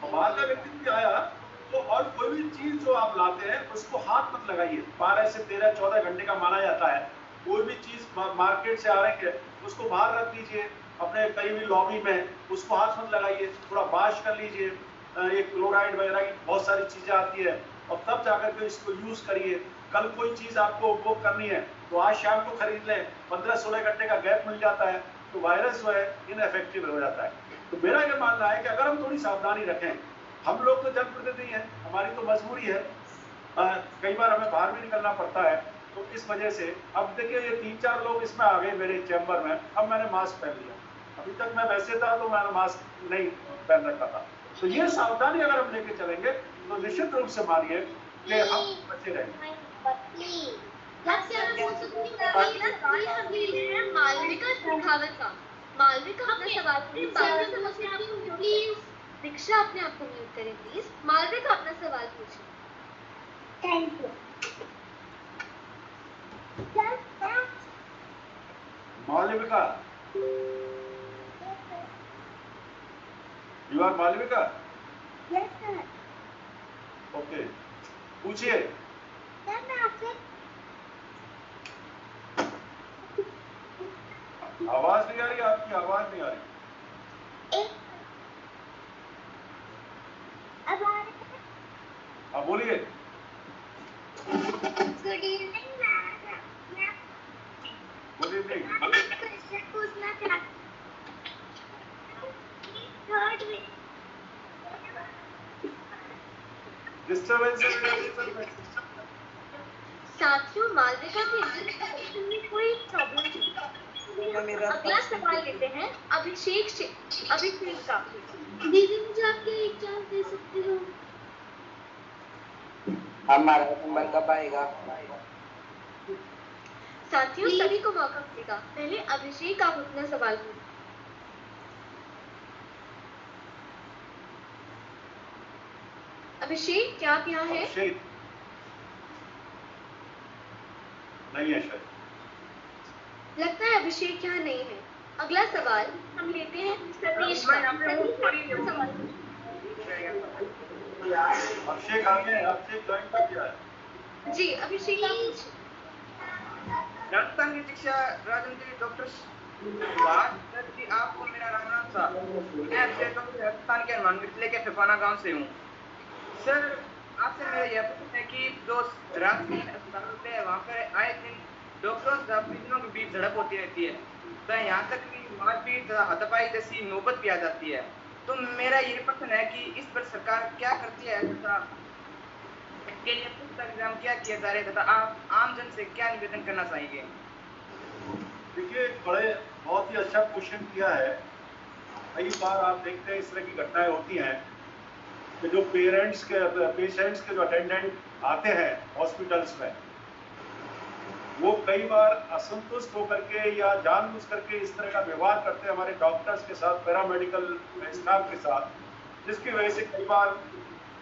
और बाहर का व्यक्ति भी आया तो, और कोई भी चीज जो आप लाते हैं उसको हाथ मत लगाइए। 12 से 13-14 घंटे का माना जाता है। कोई भी चीज मार्केट से आ रही है उसको बाहर रख दीजिए, अपने कहीं भी लॉबी में, उसको हाथ मत लगाइए, थोड़ा वॉश कर लीजिए। ये क्लोराइड वगैरह की बहुत सारी चीजें आती है, और तब जाकर के इसको यूज करिए। कल कोई चीज आपको उपभोग करनी है तो आज शाम को खरीद लें, 15-16 घंटे का गैप मिल जाता है, तो वायरस जो है इनएफेक्टिव हो जाता है। तो मेरा ये मानना है कि अगर हम थोड़ी सावधानी रखें, हम लोग तो जनप्रतिनिधि हैं, हमारी तो मजबूरी है, कई बार हमें बाहर भी निकलना पड़ता है, तो इस वजह से अब देखिए ये 3-4 लोग इसमें आ गए मेरे चैम्बर में, अब मैंने मास्क पहन लिया। अभी तक मैं वैसे था तो मैंने मास्क नहीं पहन रखा था। तो ये सावधानी अगर हम लेके चलेंगे तो निश्चित रूप से मानिए कि हम बचे रहेंगे। मालविका शेखावत का, मालविका अपना सवाल प्लीज। दीक्षा अपने आप को म्यूट करें प्लीज। मालविका अपना सवाल पूछें। Thank you. Malvika, you are Malvika? Yes sir. Okay, पूछिए। सर मैं आपसे आवाज नहीं आ रही, आपकी आवाज नहीं आ रही। अब आ रही है? हाँ बोलिए। Good evening ma'am. Good evening. Question पूछना चाहती थर्ड में डिस्टर्बेंस साथियों, मालविका के इंटरप्रिटेशन में कोई प्रॉब्लम नहीं। अगला सवाल लेते हैं अभिषेक का। दीदी मुझे आपके एक चांस दे सकते हो? हमारा नंबर कब आएगा? साथियों सभी को मौका मिलेगा। पहले अभिषेक आप अपना सवाल पूछिए। अभिषेक क्या आप यहाँ हैं? अभिषेक नहीं है शायद। लगता है अभिषेक यहाँ नहीं है। अगला सवाल हम लेते हैं सतीश का। अभिषेक आ गए, अभिषेक ज्वाइन कर दिया है। जी अभिषेक आप पूछिए। राजस्थान की शिक्षा राजनीति डॉक्टर सुभाष गर्ग जी, आपको मेरा राम था। मैं अभिषेक राजस्थान के हनुमान जिले के फिफाना गांव से हूँ। सर आपसे मेरा यह प्रश्न है कि जो राजकीय अस्पताल होते हैं वहाँ पर आए दिन डॉक्टरों तथा मरीजों के बीच झड़प होती रहती है, तो यहाँ तक कि मारपीट तथा हाथापाई जैसी नौबत भी आ जाती है। तो मेरा ये प्रश्न है कि इस पर सरकार क्या करती है तथा इसके लिए पुख्ता इंतजाम क्या किया जा रहा है तथा आप आम जन से क्या निवेदन करना चाहेंगे? देखिए बड़े बहुत ही अच्छा क्वेश्चन किया है। कई बार आप देखते हैं इस तरह की घटनाएं होती हैं कि जो पेशेंट्स के जो अटेंडेंट आते हैं हॉस्पिटल्स में, वो कई बार असंतुष्ट होकर के या जानबूझ करके इस तरह का व्यवहार करते हैं हमारे डॉक्टर्स के साथ, पैरामेडिकल स्टाफ के साथ, जिसकी वजह से कई बार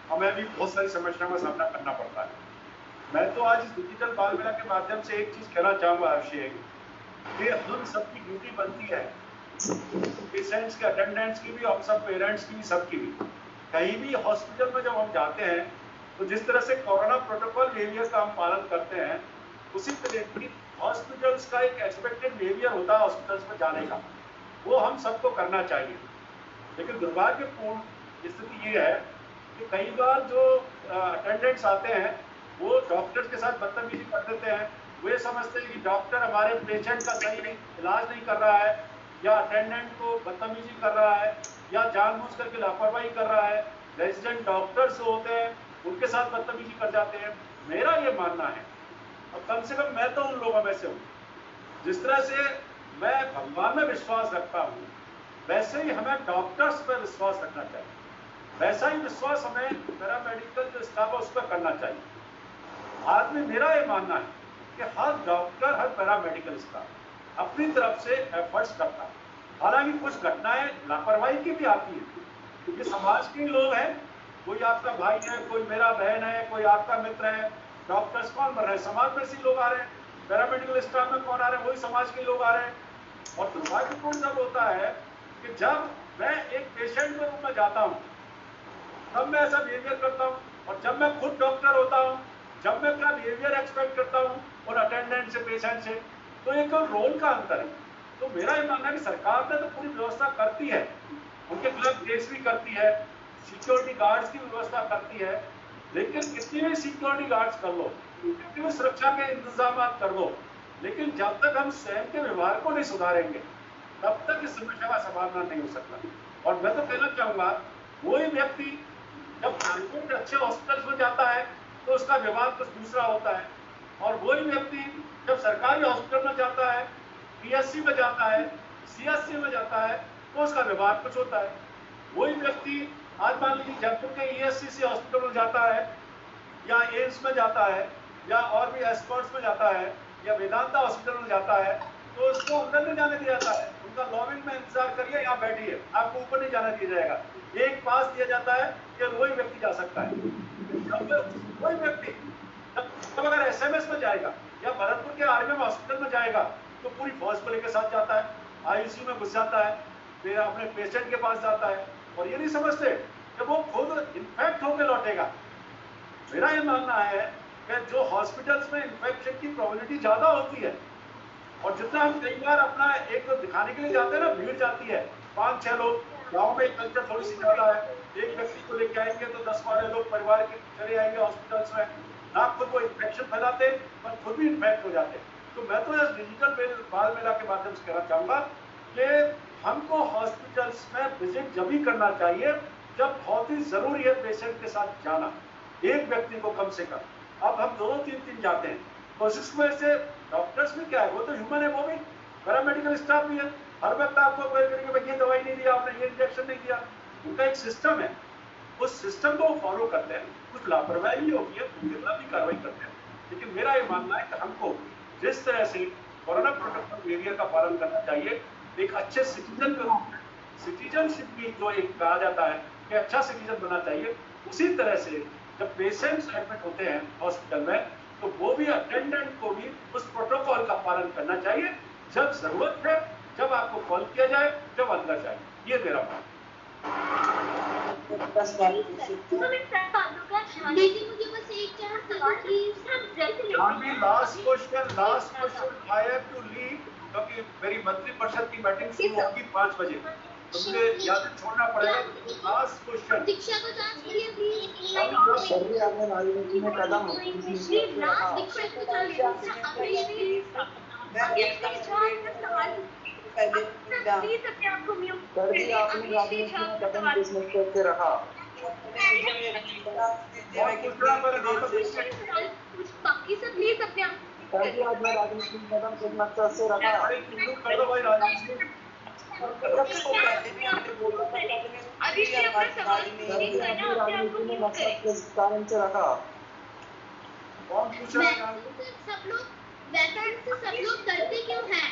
हमें भी बहुत सारी समस्याओं का सामना करना पड़ता है। मैं तो आज इस डिजिटल बाल मेला के माध्यम से एक चीज कहना चाहूंगा अभिषेक, कि हम सबकी ड्यूटी बनती है, पेशेंट्स के, अटेंडेंट्स की भी, हम सब पेरेंट्स की भी, सबकी भी। कहीं भी हॉस्पिटल में जब हम जाते हैं तो जिस तरह से कोरोना प्रोटोकॉल बिहेवियर का हम पालन करते हैं, उसी तरह की हॉस्पिटल्स का एक एक्सपेक्टेड बिहेवियर होता है हॉस्पिटल्स में जाने का, वो हम सबको करना चाहिए। लेकिन दुर्भाग्यपूर्ण स्थिति ये है कि कई बार जो अटेंडेंट्स आते हैं वो डॉक्टर्स के साथ बदतमीजी कर देते हैं। वे समझते हैं कि डॉक्टर हमारे पेशेंट का सही इलाज नहीं कर रहा है, या अटेंडेंट को बदतमीजी कर रहा है, या जानबूझ करके लापरवाही कर रहा है। रेजिडेंट डॉक्टर्स होते हैं उनके साथ बदतमीजी कर जाते हैं। मेरा ये मानना है, और कम से कम मैं तो उन लोगों में से हूँ, जिस तरह से मैं भगवान में विश्वास रखता हूँ, वैसे ही हमें डॉक्टर्स पर विश्वास रखना चाहिए। वैसा ही विश्वास हमें पैरामेडिकल जो स्टाफ है उस पर करना चाहिए। आज में मेरा ये मानना है कि हर डॉक्टर, हर पैरामेडिकल स्टाफ अपनी तरफ से एफर्ट्स करता है। हालांकि कुछ घटनाएं लापरवाही की भी आती है, क्योंकि समाज के लोग हैं, कोई आपका भाई है, कोई मेरा बहन है, कोई आपका मित्र है। डॉक्टर्स कौन बन रहे हैं? समाज में से लोग आ रहे हैं। पैरामेडिकल स्टाफ में कौन आ रहे हैं? वही समाज के लोग आ रहे हैं। और दुर्भाग्यपूर्ण जब होता है कि जब मैं एक पेशेंट के रूप में जाता हूँ तब मैं ऐसा बिहेवियर करता हूँ, और जब मैं खुद डॉक्टर होता हूँ, जब मैं अपना बिहेवियर एक्सपेक्ट करता हूँ और अटेंडेंट से, पेशेंट से, तो एक रोल का अंतर है। तो मेरा ये मानना है कि सरकार ने तो पूरी व्यवस्था करती है, उनके खिलाफ केस भी करती है, सिक्योरिटी गार्ड्स की व्यवस्था करती है, लेकिन कितनी भी सिक्योरिटी गार्ड्स कर लो, कितनी भी सुरक्षा के इंतजाम कर लो, लेकिन जब तक हम स्वयं के व्यवहार को नहीं सुधारेंगे तब तक इस समस्या का समाधान नहीं हो सकता। और मैं तो कहना चाहूंगा, वही व्यक्ति जब प्राइवेट अच्छे हॉस्पिटल्स में जाता है तो उसका व्यवहार कुछ दूसरा होता है, और वही व्यक्ति जब सरकारी हॉस्पिटल में जाता है, पीएससी में जाता है, सीएससी में जाता है, तो उसका व्यवहार कुछ होता है। वही व्यक्ति आज मान लीजिए जयपुर के ईएससीसी हॉस्पिटल में जाता है, या एम्स में जाता है, या और भी एस्कॉर्ट्स में जाता है, या वेदांता हॉस्पिटल में जाता है, तो उसको अंदर नहीं जाने दिया जाता है। उनका लॉबिंग में इंतजार करिए, यहाँ बैठिए, आपको ऊपर नहीं जाने दिया जाएगा। एक पास दिया जाता है कि वही व्यक्ति जा सकता है। वही व्यक्ति जब अगर एसएमएस में जाएगा या भरतपुर के आरएमएम हॉस्पिटल में जाएगा तो पूरी फौज को लेकर साथ जाता है, आईसीयू में घुस जाता है, फिर अपने पेशेंट के पास जाता है, और ये नहीं समझते कि वो खुद इन्फेक्ट होकर लौटेगा। मेरा ये मानना है कि जो हॉस्पिटल्स में इन्फेक्शन की प्रोबेबिलिटी ज्यादा होती है, और जितना हम कई बार अपना एक तो दिखाने के लिए जाते हैं ना, भीड़ जाती है, 5-6 लोग, गाँव में कल्चर थोड़ी सी ज्यादा है, एक व्यक्ति को लेके आएंगे तो 10-12 लोग परिवार के चले आएंगे हॉस्पिटल्स में, ना खुद वो इन्फेक्शन फैलाते पर खुद भी इन्फेक्ट हो जाते। तो मैं तो इस डिजिटल बाल मेला के माध्यम से कहना चाहूंगा कि हमको हॉस्पिटल्स में विजिट जब भी करना चाहिए जब बहुत ही जरूरी है पेशेंट के साथ जाना, एक व्यक्ति को कम से कम। अब हम 2-3 जाते हैं तो इसमें से डॉक्टर्स में क्या है, वो तो ह्यूमन है, वो भी पैरामेडिकल स्टाफ भी है, हर वक्त आपको करेंगे ये दवाई नहीं दिया आपने, ये इंजेक्शन नहीं दिया, उनका एक सिस्टम है, उस सिस्टम को फॉलो करते हैं। कुछ लापरवाही होती है, कितना भी कार्रवाई करते हैं, लेकिन मेरा ये मानना है कि हमको जिस तरह से कोरोना प्रोटोकॉल बिहेवियर का पालन करना चाहिए, एक अच्छे सिटीजन के रूप में, सिटीजनशिप भी जो एक कहा जाता है कि अच्छा सिटीजन बनना चाहिए, उसी तरह से जब पेशेंट्स एडमिट होते हैं हॉस्पिटल में तो वो भी अटेंडेंट को भी उस प्रोटोकॉल का पालन करना चाहिए। जब जरूरत है, जब आपको कॉल किया जाए, जब अंदर जाए, ये मेरा मानना है। Last question I have to leave, क्योंकि मेरी मंत्रिपरिषद की मीटिंग शुरू होगी 5 बजे, तो मुझे याद छोड़ना पड़ेगा। लास्ट क्वेश्चन दीक्षा को जांच करिए प्लीज। आपने राजनीति में कदम करके रखा। बाकी सब प्लीज अपने आपने राजनीति में कदम किस मकसद से रखा? अभी से अपना सवाल नहीं करना, अपने आप को म्यूट करें। किस कारण से रखा? कौन पूछ रहा है? सब लोग वैकेंट से सब लोग डरते क्यों हैं?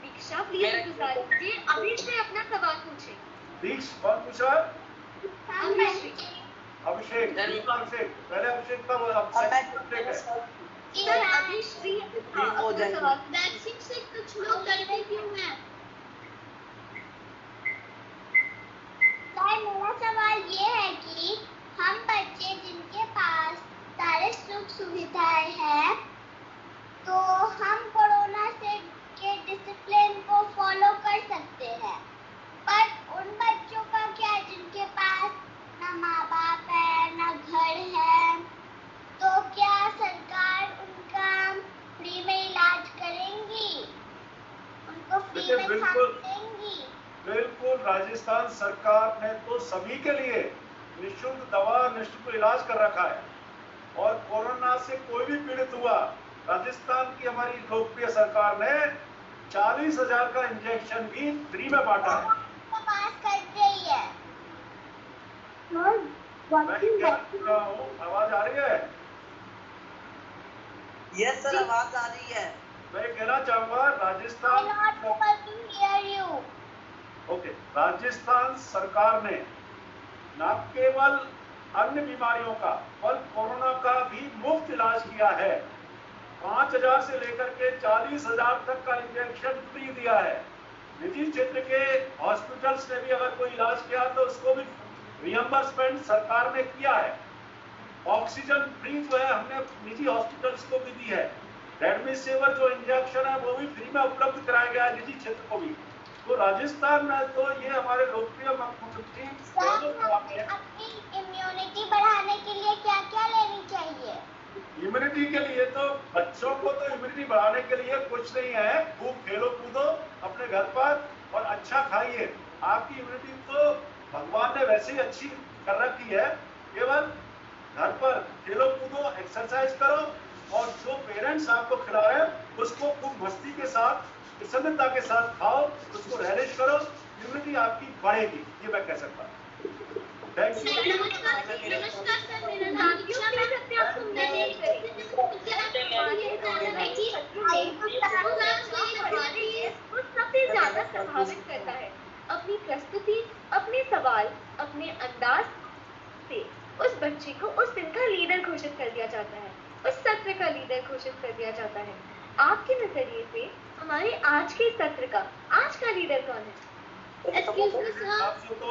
दीक्षा प्लीज इंतजार कीजिए, अभी से अपना सवाल पूछे। दीक्ष कौन पूछ रहा है? अभिषेक अभिषेक, पहले अभिषेक का सर अभिषेक अपना सवाल। वैक्सीन से कुछ लोग डरते क्यों हैं? सर मेरा सवाल ये है कि हम बच्चे जिनके पास सारे सुख सुविधाएं हैं तो हम कोरोना से के डिसिप्लिन को फॉलो कर सकते हैं, पर उन बच्चों का क्या जिनके पास ना माँ बाप है ना घर है, तो क्या सरकार उनका फ्री में इलाज करेंगी, उनको फ्री में खाना देंगी? बिल्कुल, राजस्थान सरकार ने तो सभी के लिए निःशुल्क दवा, निःशुल्क इलाज कर रखा है, और कोरोना से कोई भी पीड़ित हुआ, राजस्थान की हमारी लोकप्रिय सरकार ने 40,000 का इंजेक्शन भी फ्री में बांटा है। पास कर रही है। मैं क्या बोल रहा हूँ, आवाज आ रही है? यस सर, आवाज आ रही है। मैं कहना चाहूंगा राजस्थान राजस्थान सरकार ने न केवल अन्य बीमारियों का बल्कि कोरोना का भी मुफ्त इलाज किया है। 5,000 से लेकर के 40,000 तक का इंजेक्शन फ्री दिया है। निजी क्षेत्र के हॉस्पिटल्स ने भी अगर कोई इलाज किया तो उसको भी रियम्बर्समेंट सरकार ने किया है। ऑक्सीजन फ्री जो है हमने निजी हॉस्पिटल्स को भी दी है। रेमडेसिविर जो इंजेक्शन है वो भी फ्री में उपलब्ध कराया गया है निजी क्षेत्र को भी। तो राजस्थान में तो ये हमारे लोकप्रिय मुख्यमंत्री अपनी इम्यूनिटी बढ़ाने के लिए क्या क्या लेनी चाहिए? इम्यूनिटी के लिए तो बच्चों को तो इम्यूनिटी बढ़ाने के लिए कुछ नहीं है, खूब खेलो कूदो अपने घर पर और अच्छा खाइए। आपकी इम्यूनिटी तो भगवान ने वैसे ही अच्छी कर रखी है, केवल घर पर खेलो कूदो, एक्सरसाइज करो, और जो पेरेंट्स आपको खिला रहे हैं उसको खूब मस्ती के साथ, प्रसन्नता के साथ खाओ, उसको रैलिश करो, इम्यूनिटी आपकी बढ़ेगी, ये मैं कह सकता हूँ। Thank you. नमस्कार सर, मेरा नाम दीक्षा है। आप सुनने नहीं करेंगे। सबसे ज्यादा प्रभावित करता है अपनी प्रस्तुति, अपने सवाल, अपने अंदाज से उस बच्चे को उस दिन का लीडर घोषित कर दिया जाता है, उस सत्र का लीडर घोषित कर दिया जाता है। आपके नजरिए से हमारे आज के सत्र का आज का लीडर कौन है? Excuse me, sir. आपसे तो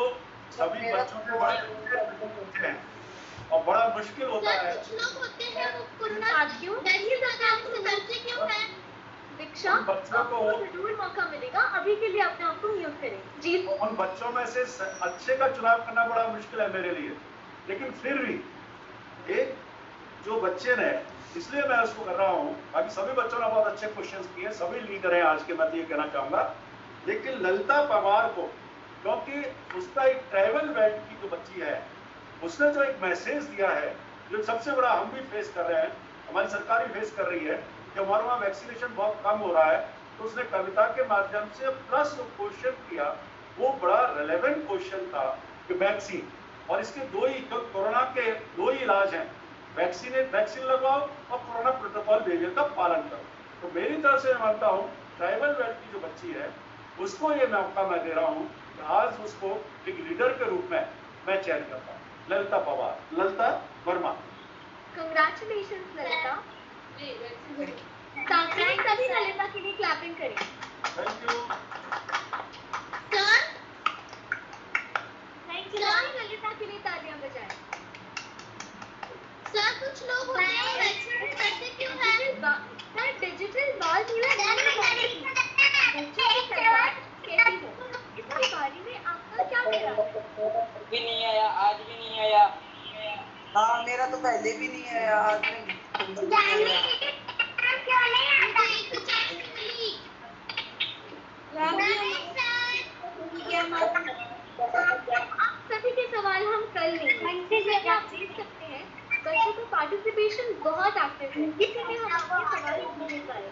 सभी बच्चों के बड़े होते हैं और बड़ा मुश्किल होता है। कुछ लोग होते हैं वो कोरोना क्यों क्यों है? दीक्षा, बच्चों को जरूर मौका मिलेगा, अभी के लिए अपने आप को म्यूट करें। जी। उन बच्चों में से अच्छे का चुनाव करना बड़ा मुश्किल है मेरे लिए, लेकिन फिर भी एक जो बच्चे ने, इसलिए मैं उसको कर रहा हूँ, बाकी सभी बच्चों ने बहुत अच्छे क्वेश्चंस किए, सभी लीडर हैं आज के, मैं तो ये कहना चाहूंगा। लेकिन ललिता पवार को, क्योंकि उसका एक ट्राइबल बेल्ट की जो बच्ची है, उसने जो एक मैसेज दिया है, जो सबसे बड़ा हम भी फेस कर रहे हैं, हमारी सरकार भी फेस कर रही है कि हमारे वहाँ वैक्सीनेशन बहुत कम हो रहा है, तो उसने कविता के माध्यम से प्लस जो क्वेश्चन किया वो बड़ा रेलेवेंट क्वेश्चन था कि वैक्सीन, और इसके दो ही, कोरोना के दो ही इलाज हैं, वैक्सीन लगवाओ और कोरोना प्रोटोकॉल बेरियर का पालन करो। तो मेरी तरफ से मैं मानता हूँ ट्राइबल बेल्ट की जो बच्ची है उसको ये मौका मैं दे रहा हूँ कि आज उसको एक लीडर के रूप में मैं चयन करता हूँ, ललिता पवार, ललिता वर्मा। कंग्रेचुलेशंस ललिता। सभी ललिता के लिए क्लैपिंग करें। Thank you. ललिता के लिए तालियां बजाएं। सर, कुछ लोग होते हैं वैक्सीन करते क्यों हैं? सर, डिजिटल बाल मिला कैसी हो, इसके बारे में आपका क्या ख्याल है? भी नहीं आया, आज भी नहीं आया। हाँ, मेरा तो पहले भी नहीं आया, आज नहीं आया। आप सभी के सवाल हम कर लेंगे। आप देख सकते हैं बच्चों का पार्टिसिपेशन बहुत एक्टिव है, इसीलिए हम आपके सवाल नहीं ले पाए।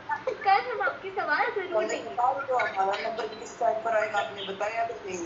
कल हम आपके सवाल जरूर लेंगे। हमारा नंबर किस टाइम पर आएगा आपने बताया भी नहीं।